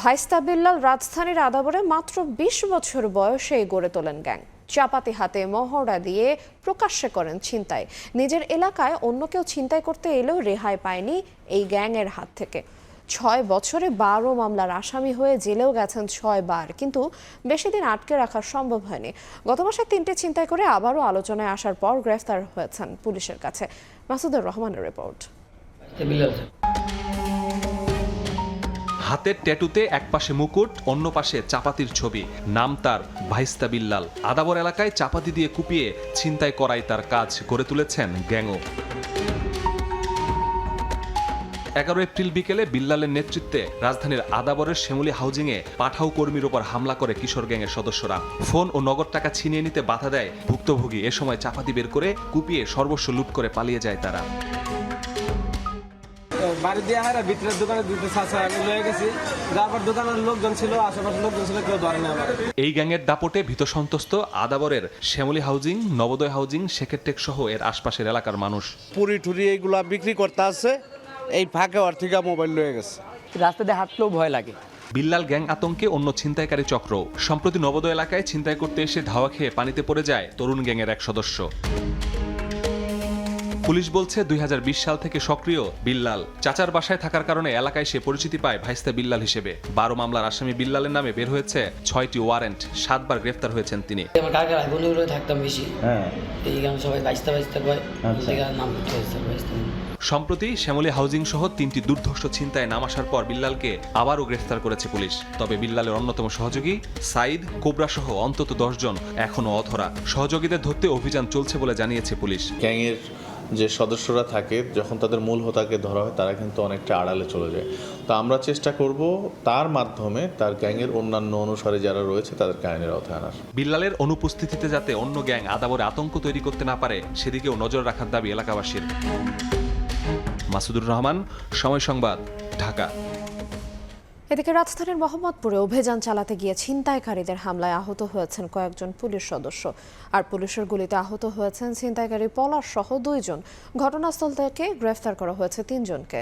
ভাইস্তা বিল্লাল রাজধানীর আদাবরে মাত্র 20 বছর বয়সে গড়ে তোলেন গ্যাং। চাপাতি হাতে মহড়া দিয়ে প্রকাশ্যে করেন ছিনতাই। নিজের এলাকায় অন্য কেউ ছিনতাই করতে এলেও রেহাই পায়নি এই গ্যাংয়ের হাত থেকে। 6 বছরে 12 মামলার আসামি হয়ে জেলেও গেছেন 6 বার, কিন্তু বেশি দিন আটকে রাখা সম্ভব হয়নি। গত মাসে 3টে ছিনতাই করে আবারও আলোচনায় আসার পর গ্রেফতার হয়েছেন পুলিশের কাছে। মাসুদুর রহমানের রিপোর্ট। হাতের ট্যাটুতে এক পাশে মুকুট, অন্য পাশে চাপাতির ছবি। নাম তার ভাইস্তা বিল্লাল। আদাবর এলাকায় চাপাতি দিয়ে কুপিয়ে ছিনতাই করাই তার কাজ, গড়ে তুলেছেন গ্যাংও। 11 এপ্রিল বিকেলে বিল্লালের নেতৃত্বে রাজধানীর আদাবরের শ্যামলী হাউজিংয়ে পাঠাও কর্মীর ওপর হামলা করে কিশোর গ্যাংয়ের সদস্যরা। ফোন ও নগদ টাকা ছিনিয়ে নিতে বাধা দেয় ভুক্তভোগী। এ সময় চাপাতি বের করে কুপিয়ে সর্বস্ব লুট করে পালিয়ে যায় তারা। বাড়ি দিয়ে হারা ভিতরের দোকানে দিতে চাচা আমি লয়ে গেছি, তারপর দোকানের লোকজন ছিল, আশেপাশের লোকজন ছিল, কেউ ধরে না। এই গ্যাংয়ের দাপটে ভীত সন্ত্রস্ত আদাবরের শ্যামলী হাউজিং, নবোদয় হাউজিং, শেখেরটেক সহ এর আশপাশের এলাকার মানুষ। পুরি টুরি এইগুলা বিক্রি করতে আসছে, এই ফাঁকে ওর থেকে মোবাইল লয়ে গেছে। রাস্তাতে হাঁটলেও ভয় লাগে। বিল্লাল গ্যাং আতঙ্কে অন্য ছিনতাইকারী চক্র। সম্প্রতি নবোদয় এলাকায় ছিনতাই করতে এসে ধাওয়া খেয়ে পানিতে পড়ে যায় তরুণ গ্যাংয়ের এক সদস্য। পুলিশ বলছে 2020 সাল থেকে সক্রিয় বিল্লাল। চাচার বাসায় থাকার কারণে এলাকায় সে পরিচিতি পায় ভাইস্তা বিল্লাল হিসেবে। 12 মামলার আসামি বিল্লালের নামে বের হয়েছে 6টি ওয়ারেন্ট। 7 বার গ্রেফতার হয়েছেন তিনি। আমার কাকা ভাই বোনগুলো থাকতাম বেশি, এই গান সবাই ভাইস্তা ভাইস্তা কয়, নাম ভাইস্তা। সম্প্রতি শ্যামলী হাউজিং সহ 3টি দুর্ধর্ষ ছিনতায় নাম আসার পর বিল্লালকে আবারও গ্রেফতার করেছে পুলিশ। তবে বিল্লালের অন্যতম সহযোগী সাইদ, কোবরা সহ অন্তত 10 জন এখনো অধরা। সহযোগীদের ধরতে অভিযান চলছে বলে জানিয়েছে পুলিশ। গ্যাংয়ের যে সদস্যরা থাকে যখন তাদের মূল হোতাকে ধরা হয় তারা কিন্তু অনেকটা আড়ালে চলে যায়। তো আমরা চেষ্টা করব তার মাধ্যমে তার গ্যাংয়ের অন্যান্য অনুসারী যারা রয়েছে তাদেরকে আইনের আওতায় আনার। বিল্লালের অনুপস্থিতিতে যাতে অন্য গ্যাং আদাবরে আতঙ্ক তৈরি করতে না পারে সেদিকেও নজর রাখার দাবি এলাকাবাসীর। মাসুদুর রহমান, সময় সংবাদ, ঢাকা। এদিকে রাজধানীর মোহাম্মদপুরে অভিযান চালাতে গিয়ে ছিনতাইকারীদের হামলায় আহত হয়েছেন কয়েকজন পুলিশ সদস্য। আর পুলিশের গুলিতে আহত হয়েছেন ছিনতাইকারী পলাশ সহ 2 জন। ঘটনাস্থল থেকে গ্রেফতার করা হয়েছে 3 জনকে।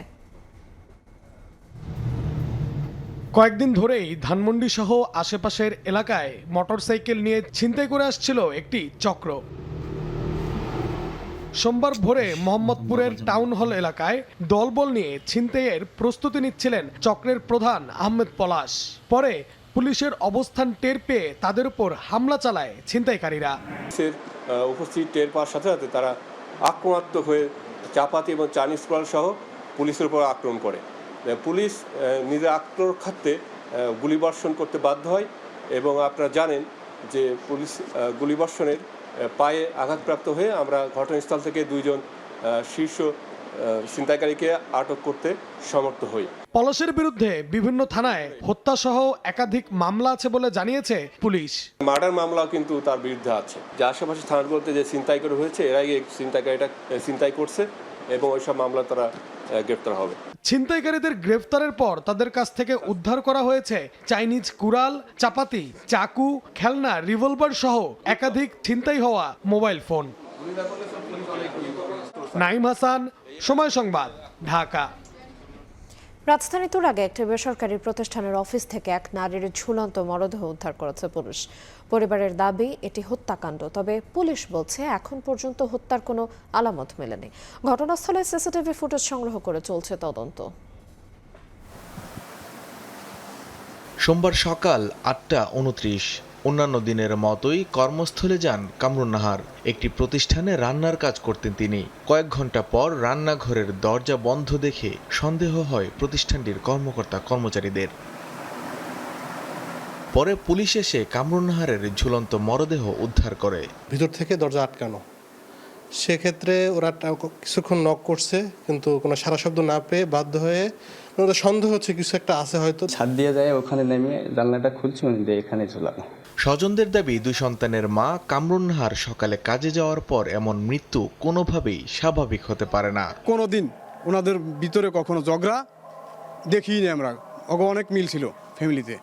কয়েকদিন ধরেই ধানমন্ডি সহ আশেপাশের এলাকায় মোটরসাইকেল নিয়ে ছিনতাই করে আসছিল একটি চক্র। সোমবার ভোরে মোহাম্মদপুরের টাউন হল এলাকায় দলবল নিয়ে ছিনতাইয়ের প্রস্তুতি নিচ্ছিলেন চক্রের প্রধান আহমেদ পলাশ। পরে পুলিশের অবস্থান টের পেয়ে তাদের উপর হামলা চালায় ছিনতাইকারীরা। উপস্থিত টের পাওয়ার সাথে সাথে তারা আক্রমণাত্মক হয়ে চাপাতি এবং চাইনিজ স্কোয়াড সহ পুলিশের উপর আক্রমণ করে। পুলিশ নিজের আত্মরক্ষার্থে গুলিবর্ষণ করতে বাধ্য হয় এবং আপনারা জানেন যে পুলিশ গুলিবর্ষণের পায়ে আঘাতপ্রাপ্ত হয়ে আমরা ঘটনাস্থল থেকে 2 জন শীর্ষ ছিনতাইকারীকে আটক করতে সমর্থ হই। পলাশের বিরুদ্ধে বিভিন্ন থানায় হত্যাসহ একাধিক মামলা আছে বলে জানিয়েছে পুলিশ। মার্ডার মামলাও কিন্তু তার বিরুদ্ধে আছে। যে আশেপাশে থানাগুলোতে যে ছিনতাইকারী হয়েছে এর আগে ছিনতাইকারীটা ছিনতাই করছে এবং ওইসব মামলা তারা গ্রেফতার হবে। ছিনতাইকারীদের গ্রেফতারের পর তাদের কাছ থেকে উদ্ধার করা হয়েছে চাইনিজ কুড়াল, চাপাতি, চাকু, খেলনা, রিভলভার সহ একাধিক ছিনতাই হওয়া মোবাইল ফোন। নাইম হাসান, সময় সংবাদ, ঢাকা। রাজধানী তুরাগে একটি বেসরকারি প্রতিষ্ঠানের অফিস থেকে এক নারীর ঝুলন্ত মরদেহ উদ্ধার করেছে পুলিশ। পরিবারের দাবি এটি হত্যাকাণ্ড, তবে পুলিশ বলছে এখন পর্যন্ত হত্যার কোনো আলামত মেলেনি। ঘটনাস্থলে সিসিটিভি ফুটেজ সংগ্রহ করে চলছে তদন্ত। সোমবার সকাল 8:29 অন্যান্য দিনের মতোই কর্মস্থলে যান কামরুন নাহার। একটি প্রতিষ্ঠানে রান্নার কাজ করতেন তিনি। কয়েক ঘন্টা পর রান্নাঘরের দরজা বন্ধ দেখে সন্দেহ হয় প্রতিষ্ঠানটির কর্মচারীদের। পরে পুলিশ এসে কামরুন নাহারের ঝুলন্ত মরদেহ উদ্ধার করে। ভিতর থেকে দরজা আটকানো, সেক্ষেত্রে ওরা কিছুক্ষণ নক করছে কিন্তু কোনো সারা শব্দ না পেয়ে বাধ্য হয়ে ওদের সন্দেহ হচ্ছে কিছু একটা আছে, হয়তো ছাদ দিয়ে যায় ওখানে নেমে জানলাটা খুলছে এখানে ঝুলানো। স্বজনদের দাবি 2 সন্তানের মা কামরুন নাহার সকালে কাজে যাওয়ার পর এমন মৃত্যু কোনোভাবেই স্বাভাবিক হতে পারে না। কোনোদিন ওনাদের ভিতরে কখনো ঝগড়া দেখিনি আমরা, অনেক মিল ছিল ফ্যামিলিতে।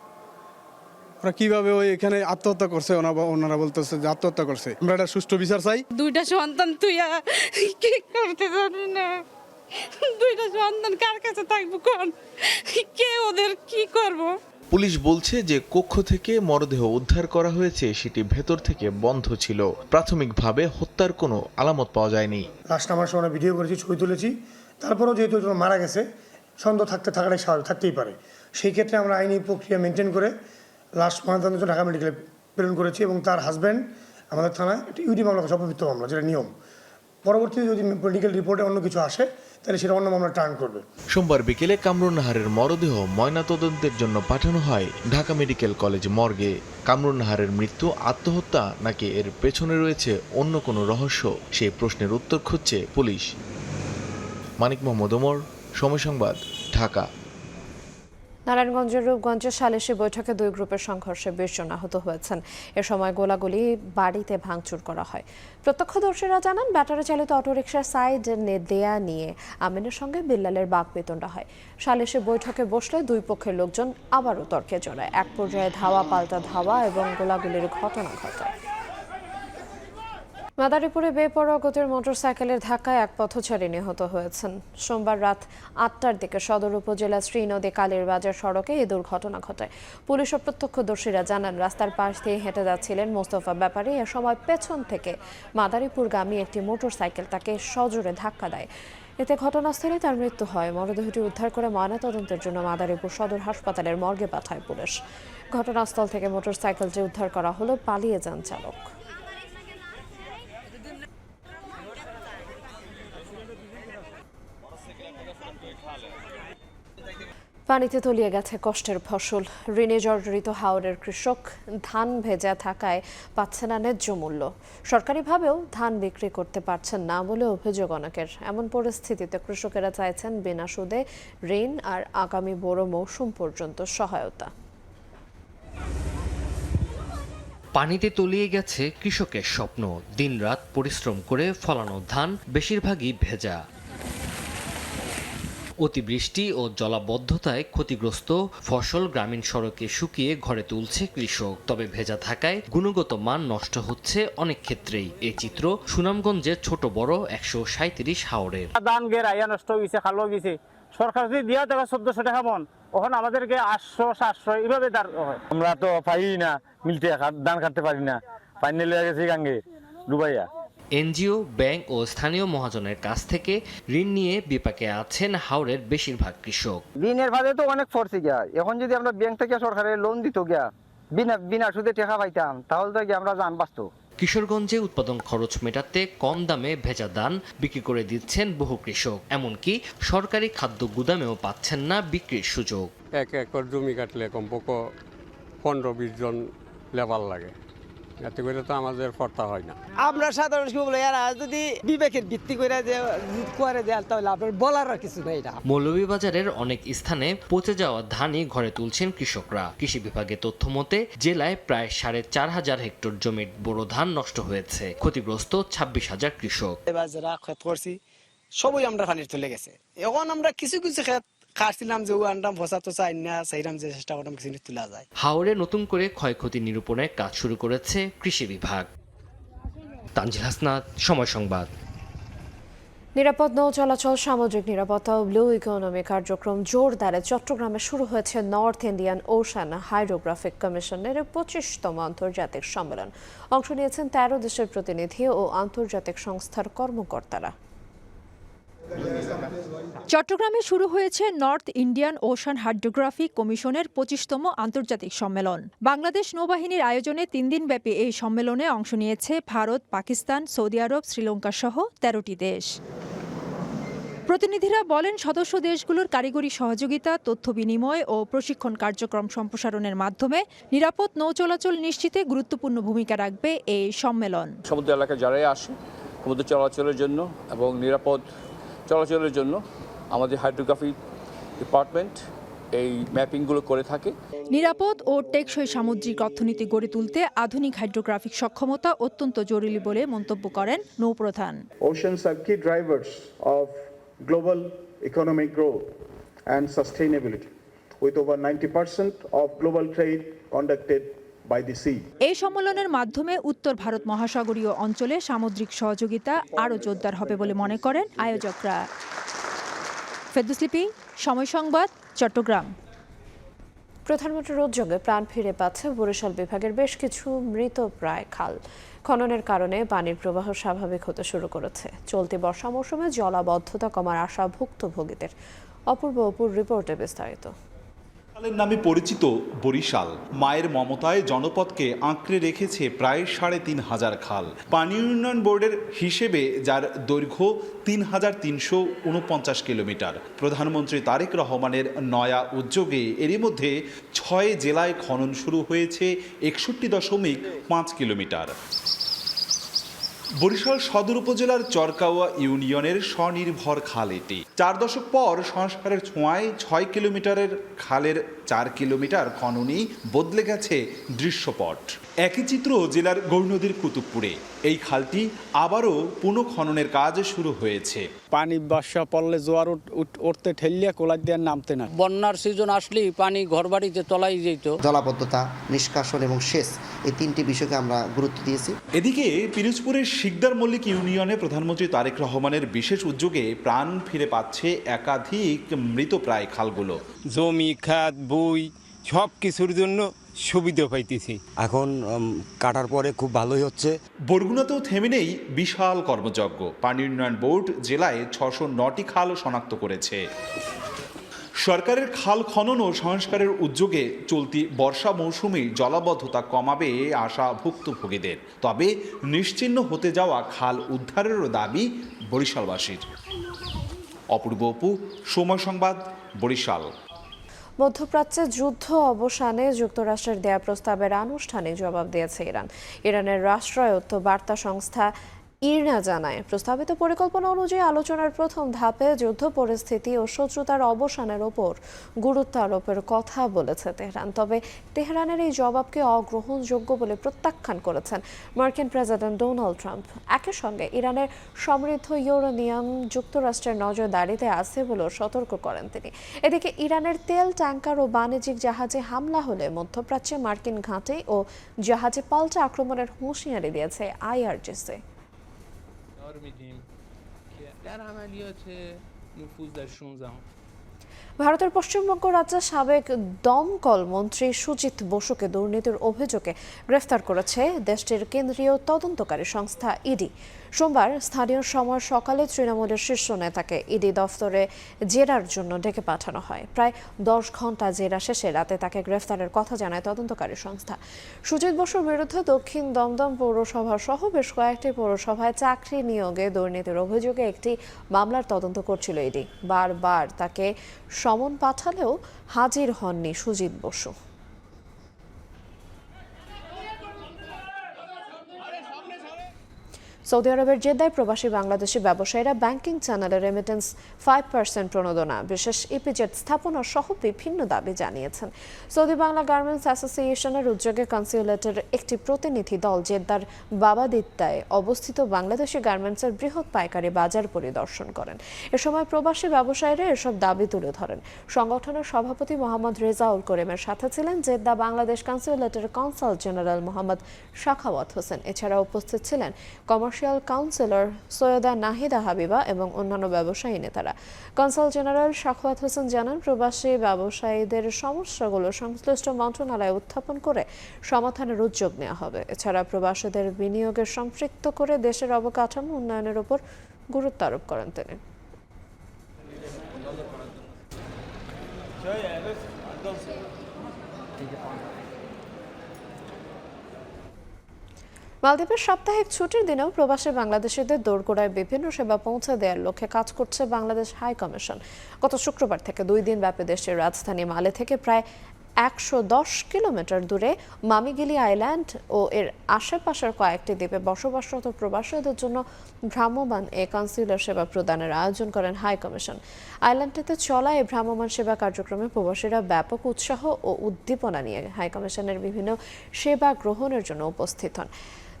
ওরা কিভাবে ওই এখানে আত্মহত্যা করছে ওনারা বলতেছে যে আত্মহত্যা করছে। আমরা একটা সুষ্ঠু বিচার চাই। 2টা সন্তান তুই কি করতে জানি না, 2টা সন্তান কার কাছে থাকবো, কোন কে ওদের কি করব। পুলিশ বলছে যে কক্ষ থেকে মরদেহ উদ্ধার করা হয়েছে সেটি ভেতর থেকে বন্ধ ছিল। প্রাথমিকভাবে হত্যার কোনো আলামত পাওয়া যায়নি। লাস্ট আমার সময় ভিডিও করেছি, ছবি তুলেছি। তারপরেও যেহেতু মারা গেছে সন্দেহ থাকাটাই স্বাভাবিক, থাকতেই পারে। সেই ক্ষেত্রে আমরা আইনি প্রক্রিয়া মেনটেন করে লাস্ট ময়নাতদন্তের জন্য ঢাকা মেডিকেলে প্রেরণ করেছি এবং তার হাজব্যান্ড আমাদের থানায় একটা ইউডি মামলা করছে, অপমৃত্যু মামলা, যেটা নিয়ম। পরবর্তীতে যদি মেডিকেল রিপোর্টে অন্য কিছু আসে তাহলে সেটা অন্য মামলা টার্ন করবে। সোমবার বিকেলে কামরুন নাহারের মরদেহ ময়নাতদন্তের জন্য পাঠানো হয় ঢাকা মেডিকেল কলেজ মর্গে। কামরুন নাহারের মৃত্যু আত্মহত্যা নাকি এর পেছনে রয়েছে অন্য কোনো রহস্য, সেই প্রশ্নের উত্তর খুঁজছে পুলিশ। মানিক মোহাম্মদ ওমর, সময় সংবাদ, ঢাকা। নারায়ণগঞ্জের রূপগঞ্জে সালিশি বৈঠকে 2 গ্রুপের সংঘর্ষে 20 জন আহত হয়েছেন। এ সময় গোলাগুলি, বাড়িতে ভাঙচুর করা হয়। প্রত্যক্ষদর্শীরা জানান ব্যাটারি চালিত অটোরিকশার সাইড দেয়া নিয়ে আমিনের সঙ্গে বিল্লালের বাকবিতণ্ডা হয়। সালিশি বৈঠকে বসলে 2 পক্ষের লোকজন আবারও তর্কে জড়ায়। এক পর্যায়ে ধাওয়া পাল্টা ধাওয়া এবং গোলাগুলির ঘটনা ঘটে। মাদারীপুরে বেপরোয়া গতির মোটরসাইকেলের ধাক্কায় এক পথচারী নিহত হয়েছেন। সোমবার রাত 8টার দিকে সদর উপজেলা শ্রীনদী কালীরবাজার সড়কে এই দুর্ঘটনা ঘটে। পুলিশ ও প্রত্যক্ষদর্শীরা জানান রাস্তার পাশ দিয়ে হেঁটে যাচ্ছিলেন মোস্তফা ব্যাপারী। এ সময় পেছন থেকে মাদারীপুরগামী একটি মোটরসাইকেল তাকে সজোরে ধাক্কা দেয়। এতে ঘটনাস্থলে তার মৃত্যু হয়। মরদেহটি উদ্ধার করে ময়নাতদন্তের জন্য মাদারীপুর সদর হাসপাতালের মর্গে পাঠায় পুলিশ। ঘটনাস্থল থেকে মোটরসাইকেলটি উদ্ধার করা হলে পালিয়ে যান চালক। পানিতে তলিয়ে গেছে কষ্টের ফসল। ঋণে জর্জরিত হাওরের কৃষক ধান ভেজা থাকায় পাচ্ছে না ন্যায্য মূল্য। সরকারিভাবেও ধান বিক্রি করতে পারছেন না বলে অভিযোগ অনেকের। এমন পরিস্থিতিতে কৃষকেরা চাইছেন বিনা সুদে ঋণ আর আগামী বোরো মৌসুম পর্যন্ত সহায়তা। পানিতে তলিয়ে গেছে কৃষকের স্বপ্ন। দিনরাত পরিশ্রম করে ফলানো ধান বেশিরভাগই ভেজা। অতিবৃষ্টি ও জলাবদ্ধতায় ক্ষতিগ্রস্ত ফসল গ্রামীণ সড়কে শুকিয়ে ঘরে তুলছে কৃষক। তবে ভেজা থাকায় গুণগত মান নষ্ট হচ্ছে অনেক ক্ষেত্রেই। এই চিত্র সুনামগঞ্জের ছোট বড় 137 হাওরের। ধান গের আইয়া নষ্ট হয়েছে, খালো গেছে। সরকার যদি দিয়া টাকা 1400 টাকা মন, ওখানে আমাদেরকে 800 700 এইভাবে দাঁড় হয়। আমরা তো পাই না মিলতে, ধান কাটতে পারি না, পানি লেগে গেছে গাঙ্গে ডুবাইয়া। এনজিও, ব্যাংক ও স্থানীয় মহাজনের কাছ থেকে ঋণ নিয়ে বিপাকে আছেন হাওরের বেশিরভাগ কৃষক। ঋণের ভাবে তো অনেক পড়ছে গিয়া। এখন যদি আমরা ব্যাংক থেকে সরকারের লোন দিত গিয়া, বিনা সুদে টাকা পাইতাম, তাহলে তো আমরা জান বাঁচত। কিশোরগঞ্জে উৎপাদন খরচ মেটাতে কম দামে ভেজা ধান বিক্রি করে দিচ্ছেন বহু কৃষক। এমনকি সরকারি খাদ্য গুদামেও পাচ্ছেন না বিক্রির সুযোগ। 1 একর জমি কাটলে কমপক্ষে 15-20 জন লেবার লাগে, এতে করে তো আমাদের ফর্তা হয় না। আমরা সাধারণ এরা যদি বিবেকের ভিত্তি করে দেয় তাহলে আপনার বলার আর কিছু নেই। মৌলভীবাজারের অনেক স্থানে পচে যাওয়া ধানই ঘরে তুলছেন কৃষকরা। কৃষি বিভাগের তথ্য মতে জেলায় প্রায় 4500 হেক্টর জমির বোরো ধান নষ্ট হয়েছে। ক্ষতিগ্রস্ত 26,000 কৃষক। এবার যারা ক্ষেত করছি সবই আমরা পানির চলে গেছে। এখন আমরা কিছু কিছু ক্ষেত কাটছিলাম যে আনলাম ফসা তো চাই না, সেইরাম যে চেষ্টা করলাম কিছু তোলা যায়। হাওরে নতুন করে ক্ষয়ক্ষতি নিরূপণের কাজ শুরু করেছে কৃষি বিভাগ। তানজিল হাসনাত, সময় সংবাদ। নিরাপদ নৌ চলাচল, সামুদ্রিক নিরাপত্তা ও ব্লু ইকোনমি কার্যক্রম জোরদারে চট্টগ্রামে শুরু হয়েছে নর্থ ইন্ডিয়ান ওশান হাইড্রোগ্রাফিক কমিশনের 25তম আন্তর্জাতিক সম্মেলন। অংশ নিয়েছেন 13 দেশের প্রতিনিধি ও আন্তর্জাতিক সংস্থার কর্মকর্তারা। চট্টগ্রামে শুরু হয়েছে নর্থ ইন্ডিয়ান ওশান হাইড্রোগ্রাফিক কমিশনের 25তম আন্তর্জাতিক সম্মেলন। বাংলাদেশ নৌবাহিনীর আয়োজনে 3 দিনব্যাপী এই সম্মেলনে অংশ নিয়েছে ভারত, পাকিস্তান, সৌদি আরব, শ্রীলঙ্কা সহ 13টি দেশ। প্রতিনিধিরা বলেন, সদস্য দেশগুলোর কারিগরি সহযোগিতা, তথ্য বিনিময় ও প্রশিক্ষণ কার্যক্রম সম্প্রসারণের মাধ্যমে নিরাপদ নৌ চলাচল নিশ্চিতে গুরুত্বপূর্ণ ভূমিকা রাখবে এই সম্মেলন। সমুদ্র এলাকায় যারাই আসে সমুদ্র চলাচলের জন্য এবং নিরাপদ চলাচলের জন্য আমাদের হাইড্রোগ্রাফি ডিপার্টমেন্ট এই ম্যাপিংগুলো করে থাকে। নিরাপদ ও টেকসই সামুদ্রিক অর্থনীতি গড়ে তুলতে আধুনিক হাইড্রোগ্রাফিক সক্ষমতা অত্যন্ত জরুরি বলে মন্তব্য করেন নৌপ্রধান। Oceans are key drivers of global economic growth and sustainability, with over 90% of global trade conducted by the sea. এই সম্মেলনের মাধ্যমে উত্তর ভারত মহাসাগরীয় অঞ্চলে সামুদ্রিক সহযোগিতা আরও জোরদার হবে বলে মনে করেন আয়োজকরা। ফেরদৌসলিপি, সময় সংবাদ, চট্টগ্রাম। প্রধানমন্ত্রীর উদ্যোগে প্রাণ ফিরে পাচ্ছে বরিশাল বিভাগের বেশ কিছু মৃতপ্রায় খাল। খননের কারণে পানির প্রবাহ স্বাভাবিক হতে শুরু করেছে। চলতি বর্ষা মৌসুমে জলাবদ্ধতা কমার আশা ভুক্তভোগীদের। অপূর্ব রিপোর্টে বিস্তারিত। নামে পরিচিত বরিশাল মায়ের মমতায় জনপদকে আঁকড়ে রেখেছে প্রায় 3500 খাল। পানি উন্নয়ন বোর্ডের হিসেবে যার দৈর্ঘ্য 3349 কিলোমিটার। প্রধানমন্ত্রী তারেক রহমানের নয়া উদ্যোগে এরই মধ্যে 6 জেলায় খনন শুরু হয়েছে 61.5 কিলোমিটার। বরিশাল সদর উপজেলার চরকাওয়া ইউনিয়নের স্বনির্ভর খাল এটি। 4 দশক পর সংস্কারের ছোঁয়ায় 6 কিলোমিটারের খালের 4 কিলোমিটার খননই বদলে গেছে দৃশ্যপট। একই চিত্র জেলার গৌরনদীর কুতুবপুরে। এই খালটি আবারও পুনঃখননের কাজ শুরু হয়েছে। পানি বর্ষা পড়লে জোয়ার উঠতে ঠেলিয়া কোলাই দিয়ে নামতে না। বন্যার সিজন আসলেই পানি ঘরবাড়িতে তলাই যেত। জলাবদ্ধতা, নিষ্কাশন এবং সেচ, এই 3টি বিষয়কে আমরা গুরুত্ব দিয়েছি। এদিকে পিরোজপুরের শিকদার মল্লিক ইউনিয়নে প্রধানমন্ত্রী তারেক রহমানের বিশেষ উদ্যোগে প্রাণ ফিরে পাচ্ছে একাধিক মৃতপ্রায় খালগুলো। জমি, খাত, বই সব কিছুর জন্য সুবিধা পাইতেছি। এখন কাটার পরে খুব ভালোই হচ্ছে। বরগুনাতেও থেমে নেই বিশাল কর্মযজ্ঞ। পানি উন্নয়ন বোর্ড জেলায় 609টি খাল শনাক্ত করেছে। সরকারের খাল খনন ও সংস্কারের উদ্যোগে চলতি বর্ষা মৌসুমে জলাবদ্ধতা কমাবে আশা ভুক্তভোগীদের। তবে নিশ্চিহ্ন হতে যাওয়া খাল উদ্ধারেরও দাবি বরিশালবাসীর। অপূর্ব অপু, সময় সংবাদ, বরিশাল। মধ্যপ্রাচ্যে যুদ্ধ অবসানে যুক্তরাষ্ট্রের দেয়া প্রস্তাবের আনুষ্ঠানিক জবাব দিয়েছে ইরান। ইরানের রাষ্ট্রায়ত্ত বার্তা সংস্থা ইরনা জানায়, প্রস্তাবিত পরিকল্পনা অনুযায়ী আলোচনার প্রথম ধাপে যুদ্ধ পরিস্থিতি ও শত্রুতার অবসানের ওপর গুরুত্ব আরোপের কথা বলেছে তেহরান। তবে তেহরানের এই জবাবকে অগ্রহণযোগ্য বলে প্রত্যাখ্যান করেছেন মার্কিন প্রেসিডেন্ট ডোনাল্ড ট্রাম্প। একই সঙ্গে ইরানের সমৃদ্ধ ইউরেনিয়াম যুক্তরাষ্ট্রের নজরদারিতে আছে বলেও সতর্ক করেন তিনি। এদিকে ইরানের তেল ট্যাঙ্কার ও বাণিজ্যিক জাহাজে হামলা হলে মধ্যপ্রাচ্যে মার্কিন ঘাঁটি ও জাহাজে পাল্টা আক্রমণের হুঁশিয়ারি দিয়েছে IRGC। ভারতের পশ্চিমবঙ্গ রাজ্যের সাবেক দমকল মন্ত্রী সুজিত বসুকে দুর্নীতির অভিযোগে গ্রেফতার করেছে দেশটির কেন্দ্রীয় তদন্তকারী সংস্থা ইডি। সোমবার স্থানীয় সময় সকালে তৃণমূলের শীর্ষ নেতাকে ইডি দফতরে জেরার জন্য ডেকে পাঠানো হয়। প্রায় 10 ঘন্টা জেরা শেষে রাতে তাকে গ্রেফতারের কথা জানায় তদন্তকারী সংস্থা। সুজিত বসুর বিরুদ্ধে দক্ষিণ দমদম পৌরসভা সহ বেশ কয়েকটি পৌরসভায় চাকরি নিয়োগে দুর্নীতির অভিযোগে একটি মামলার তদন্ত করছিল ইডি। বারবার তাকে সমন পাঠালেও হাজির হননি সুজিত বসু। সৌদি আরবের জেদ্দায় প্রবাসী বাংলাদেশি ব্যবসায়ীরা ব্যাংকিং চ্যানেলে রেমিটেন্স 5% প্রণোদনা, বিশেষ ইপিজেড স্থাপনা সহ বিভিন্ন দাবি জানিয়েছেন। সৌদি বাংলা গার্মেন্টস অ্যাসোসিয়েশনের উদ্যোগে কনসুলেটের একটি প্রতিনিধি দল জেদ্দার বাবাদিত্তায় অবস্থিত বাংলাদেশি গার্মেন্টসের বৃহৎ পাইকারি বাজার পরিদর্শন করেন। এ সময় প্রবাসী ব্যবসায়ীরা এসব দাবি তুলে ধরেন। সংগঠনের সভাপতি মোহাম্মদ রেজাউল করিমের সাথে ছিলেন জেদ্দা বাংলাদেশ কনসুলেটের কনসাল জেনারেল মোহাম্মদ শাখাওয়াত হোসেন। এছাড়া উপস্থিত ছিলেন কমার্শিয়াল কাউন্সিলর সৈয়দা নাহিদা হাবিবা এবং অন্যান্য ব্যবসায়ী নেতারা। কনসাল জেনারেল শাখাওয়াত হোসেন জানান, প্রবাসী ব্যবসায়ীদের সমস্যাগুলো সংশ্লিষ্ট মন্ত্রণালয়ে উত্থাপন করে সমাধানের উদ্যোগ নেওয়া হবে। এছাড়া প্রবাসীদের বিনিয়োগে সম্পৃক্ত করে দেশের অবকাঠামো উন্নয়নের উপর গুরুত্ব আরোপ করেন তিনি। মালদ্বীপের সাপ্তাহিক ছুটির দিনেও প্রবাসী বাংলাদেশিদের দোরগোড়ায় বিভিন্ন সেবা পৌঁছে দেওয়ার লক্ষ্যে কাজ করছে বাংলাদেশ হাই কমিশন। গত শুক্রবার থেকে 2 দিন ব্যাপী দেশের রাজধানী মালে থেকে প্রায় 110 কিলোমিটার দূরে মামিগিলি আইল্যান্ড ও এর আশেপাশের কয়েকটি দ্বীপে বসবাসরত প্রবাসীদের জন্য ভ্রাম্যমাণ এ কনসুলার সেবা প্রদানের আয়োজন করেন হাই কমিশন। আইল্যান্ডটিতে চলা এই ভ্রাম্যমাণ সেবা কার্যক্রমে প্রবাসীরা ব্যাপক উৎসাহ ও উদ্দীপনা নিয়ে হাই কমিশনের বিভিন্ন সেবা গ্রহণের জন্য উপস্থিত হন,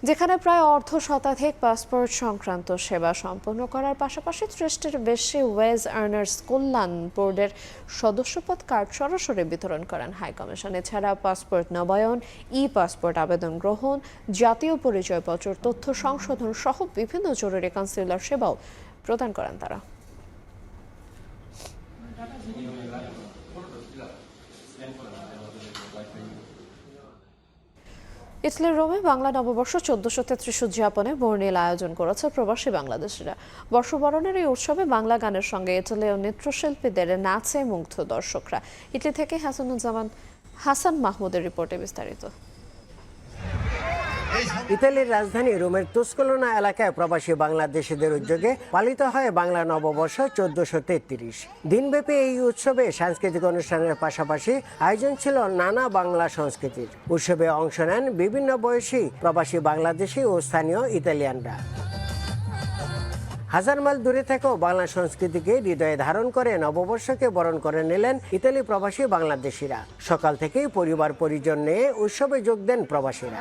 যেখানে প্রায় অর্ধশতাধিক পাসপোর্ট সংক্রান্ত সেবা সম্পন্ন করার পাশাপাশি 30টির বেশি ওয়েজ আর্নার্স কল্যাণ বোর্ডের সদস্যপদ কার্ড সরাসরি বিতরণ করেন হাই কমিশন। এছাড়া পাসপোর্ট নবায়ন, পাসপোর্ট আবেদন গ্রহণ, জাতীয় পরিচয়পত্রের তথ্য সংশোধন সহ বিভিন্ন জরুরি কনসুলার সেবাও প্রদান করেন তারা। ইতালির রোমে বাংলা নববর্ষ 1433 উদযাপনে বর্ণিল আয়োজন করেছে প্রবাসী বাংলাদেশিরা। বর্ষবরণের এই উৎসবে বাংলা গানের সঙ্গে ইতালীয় নৃত্যশিল্পীদের নাচে মুগ্ধ দর্শকরা। ইতালি থেকে হাসান মাহমুদের রিপোর্টে বিস্তারিত। ইতালির রাজধানী রোমের তুস্কলোনা এলাকায় প্রবাসী বাংলাদেশিদের উদ্যোগে পালিত হয় বাংলা নববর্ষ 1433। দিনব্যাপী এই উৎসবে সাংস্কৃতিক অনুষ্ঠানের পাশাপাশি আয়োজন ছিল নানা বাংলা সংস্কৃতির। উৎসবে অংশ নেন বিভিন্ন বয়সী প্রবাসী বাংলাদেশি ও স্থানীয় ইতালিয়ানরা। হাজার মাইল দূরে থেকেও বাংলা সংস্কৃতিকে হৃদয়ে ধারণ করে নববর্ষকে বরণ করে নিলেন ইতালি প্রবাসী বাংলাদেশিরা। সকাল থেকেই পরিবার পরিজন নিয়ে উৎসবে যোগ দেন প্রবাসীরা।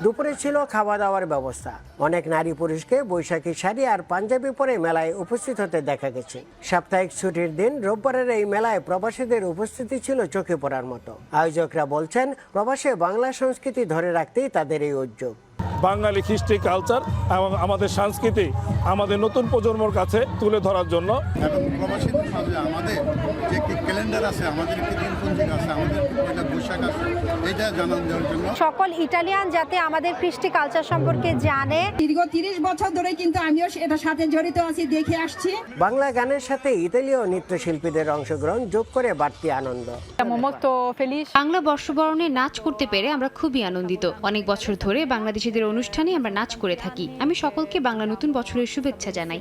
দুপুরে ছিল খাওয়া দাওয়ার ব্যবস্থা। অনেক নারী পুরুষকে বৈশাখী শাড়ি আর পাঞ্জাবি পরে মেলায় উপস্থিত হতে দেখা গেছে। সাপ্তাহিক ছুটির দিন রোববারের এই মেলায় প্রবাসীদের উপস্থিতি ছিল চোখে পড়ার মতো। আয়োজকরা বলছেন, প্রবাসে বাংলা সংস্কৃতি ধরে রাখতেই তাদের এই উদ্যোগ। বাঙালি কৃষ্টি কালচার এবং আমাদের সংস্কৃতি আমাদের নতুন প্রজন্মর কাছে তুলে ধরার জন্য এবং প্রবাসীদের মাঝে আমাদের যে একটি ক্যালেন্ডার আছে, আমাদের একটি দিনপঞ্জিকা আছে, আমাদের পয়লা বৈশাখ আছে, এটা জানান দেওয়ার জন্য সকল ইটালিয়ান যাতে আমাদের কৃষ্টি কালচার সম্পর্কে জানে। দীর্ঘ 30 বছর ধরে কিন্তু আমিও এটার সাথে জড়িত আছি, দেখে আসছি। বাংলা গানের সাথে ইতালীয় নৃত্যশিল্পীদের অংশগ্রহণ যোগ করে বাড়তি আনন্দ। বাংলা বর্ষবরণে নাচ করতে পেরে আমরা খুবই আনন্দিত। অনেক বছর ধরে বাংলাদেশিদের অনুষ্ঠানে আমরা নাচ করে থাকি। আমি সকলকে বাংলা নতুন বছরের শুভেচ্ছা জানাই।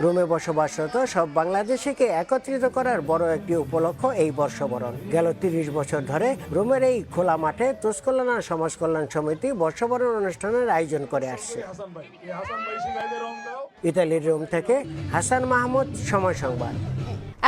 রোমে বসবাসরত সব বাংলাদেশিকে একত্রিত করার বড় একটি উপলক্ষ এই বর্ষবরণ। গেল ৩০ বছর ধরে রোমের এই খোলা মাঠে তুসকল্যাণ সমাজ কল্যাণ সমিতি বর্ষবরণ অনুষ্ঠানের আয়োজন করে আসছে। ইতালির রোম থেকে হাসান মাহমুদ, সময় সংবাদ।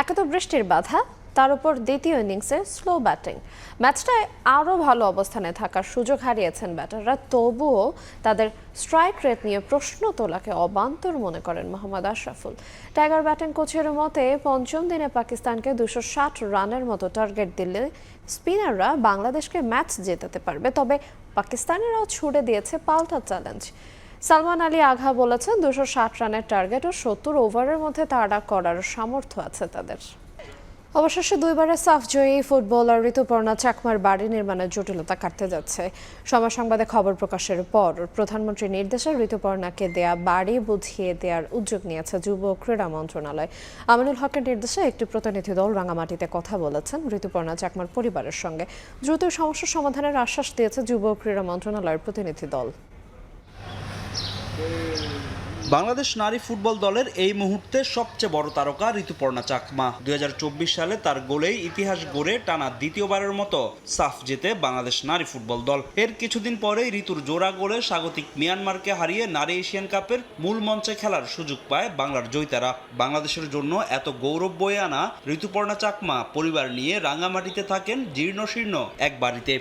একে তো বৃষ্টির বাধা, তার উপর দ্বিতীয় ইনিংসে স্লো ব্যাটিং। ম্যাচটায় আরও ভালো অবস্থানে থাকার সুযোগ হারিয়েছেন ব্যাটাররা, তবুও তাদের স্ট্রাইক রেট নিয়ে প্রশ্ন তোলাকে অবান্তর মনে করেন মোহাম্মদ আশরাফুল। টাইগার ব্যাটিং কোচের মতে পঞ্চম দিনে পাকিস্তানকে 260 রানের মতো টার্গেট দিলে স্পিনাররা বাংলাদেশকে ম্যাচ জেতাতে পারবে, তবে পাকিস্তানিরাও ছুড়ে দিয়েছে পাল্টা চ্যালেঞ্জ। সালমান আলী আঘা বলেছেন 260 রানের টার্গেট ও 70 ওভারের মধ্যে তাড়া করার সামর্থ্য আছে তাদের। অবশেষে দুইবারের সাফ জয়ী ফুটবলার ঋতুপর্ণা চাকমার বাড়ি নির্মাণের জটিলতা কাটতে যাচ্ছে। সময় সংবাদে খবর প্রকাশের পর প্রধানমন্ত্রীর নির্দেশে ঋতুপর্ণাকে দেয়া বাড়ি বুঝিয়ে দেওয়ার উদ্যোগ নিয়েছে যুব ও ক্রীড়া মন্ত্রণালয়। আমিনুল হকের নির্দেশে একটি প্রতিনিধি দল রাঙামাটিতে কথা বলেছেন ঋতুপর্ণা চাকমার পরিবারের সঙ্গে। দ্রুত সমস্যা সমাধানের আশ্বাস দিয়েছে যুব ও ক্রীড়া মন্ত্রণালয়ের প্রতিনিধি দল। বাংলাদেশ নারী ফুটবল দলের এই মুহূর্তে সবচেয়ে বড় তারকা ঋতুপর্ণা চাকমা। 2024 সালে তার গোলেই ইতিহাস গড়ে টানা দ্বিতীয়বারের মতো সাফ জেতে বাংলাদেশ নারী ফুটবল দল। এর কিছুদিন পরেই ঋতুর জোড়া গোলে স্বাগতিক মিয়ানমারকে হারিয়ে নারী এশিয়ান কাপের মূল মঞ্চে খেলার সুযোগ পায় বাংলার জয়িতারা। বাংলাদেশের জন্য এত গৌরব বয়ে আনা ঋতুপর্ণা চাকমা পরিবার নিয়ে রাঙামাটিতে থাকেন জীর্ণশীর্ণ এক বাড়িতে।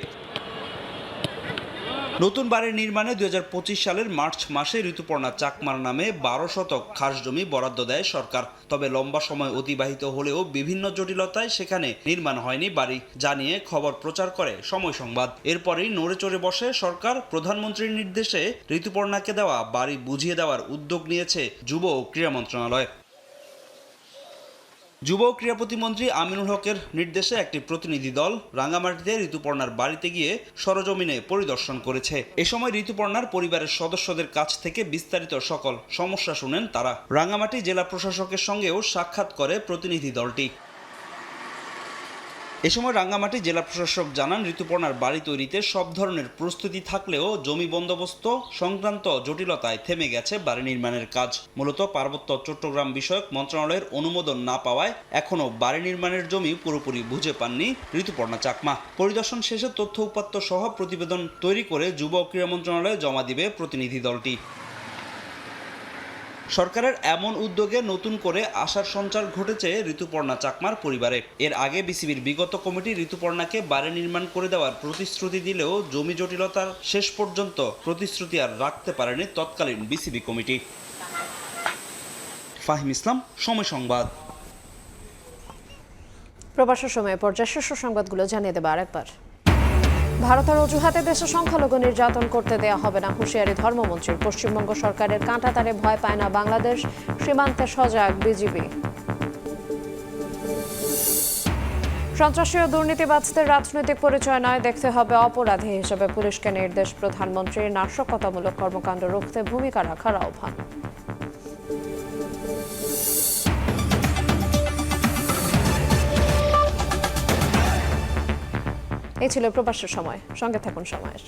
নতুন বাড়ির নির্মাণে 2025 সালের মার্চ মাসে ঋতুপর্ণা চাকমার নামে 12 শতক খাস জমি বরাদ্দ দেয় সরকার। তবে লম্বা সময় অতিবাহিত হলেও বিভিন্ন জটিলতায় সেখানে নির্মাণ হয়নি বাড়ি, জানিয়ে খবর প্রচার করে সময় সংবাদ। এরপরেই নড়ে চড়ে বসে সরকার। প্রধানমন্ত্রীর নির্দেশে ঋতুপর্ণাকে দেওয়া বাড়ি বুঝিয়ে দেওয়ার উদ্যোগ নিয়েছে যুব ও ক্রীড়া মন্ত্রণালয়। যুব ও ক্রীড়া প্রতিমন্ত্রী আমিনুল হকের নির্দেশে একটি প্রতিনিধি দল রাঙামাটিতে ঋতুপর্ণার বাড়িতে গিয়ে সরজমিনে পরিদর্শন করেছে। এ সময় ঋতুপর্ণার পরিবারের সদস্যদের কাছ থেকে বিস্তারিত সকল সমস্যা শুনেন তারা। রাঙামাটি জেলা প্রশাসকের সঙ্গেও সাক্ষাৎ করে প্রতিনিধি দলটি। এ সময় রাঙ্গামাটি জেলা প্রশাসক জানান, ঋতুপর্ণার বাড়ি তৈরিতে সব ধরনের প্রস্তুতি থাকলেও জমি বন্দোবস্ত সংক্রান্ত জটিলতায় থেমে গেছে বাড়ি নির্মাণের কাজ। মূলত পার্বত্য চট্টগ্রাম বিষয়ক মন্ত্রণালয়ের অনুমোদন না পাওয়ায় এখনও বাড়ি নির্মাণের জমি পুরোপুরি বুঝে পাননি ঋতুপর্ণা চাকমা। পরিদর্শন শেষে তথ্য উপাত্ত সহ প্রতিবেদন তৈরি করে যুব ও ক্রীড়া মন্ত্রণালয়ে জমা দিবে প্রতিনিধি দলটি। সরকারের এমন উদ্যোগে নতুন করে আশার সঞ্চার ঘটেছে ঋতুপর্ণা চাকমার পরিবারে। এর আগে বিসিবির বিগত কমিটি ঋতুপর্ণাকে বাড়ি নির্মাণ করে দেওয়ার প্রতিশ্রুতি দিলেও জমি জটিলতার শেষ পর্যন্ত প্রতিশ্রুতি আর রাখতে পারেনি তৎকালীন বিসিবি কমিটি। ফাহিম ইসলাম, সময় সংবাদ। প্রবাসের সময় পর্যায়ে শীর্ষ সংবাদগুলো জানিয়ে দেব আরেকবার। ভারতের অজুহাতে দেশে সংখ্যালঘু নির্যাতন করতে দেয়া হবে না, হুঁশিয়ারি ধর্মমন্ত্রীর। পশ্চিমবঙ্গ সরকারের কাঁটাতারে ভয় পায় না বাংলাদেশ, সীমান্তে সজাগ বিজিবি। সন্ত্রাসী ও দুর্নীতিবাজদের রাজনৈতিক পরিচয় নয়, দেখতে হবে অপরাধী হিসেবে পুলিশকে নির্দেশ প্রধানমন্ত্রীর। নাশকতামূলক কর্মকাণ্ড রুখতে ভূমিকা রাখার আহ্বান। এই ছিল প্রবাসের সময়। সঙ্গে থাকুন সময়ের।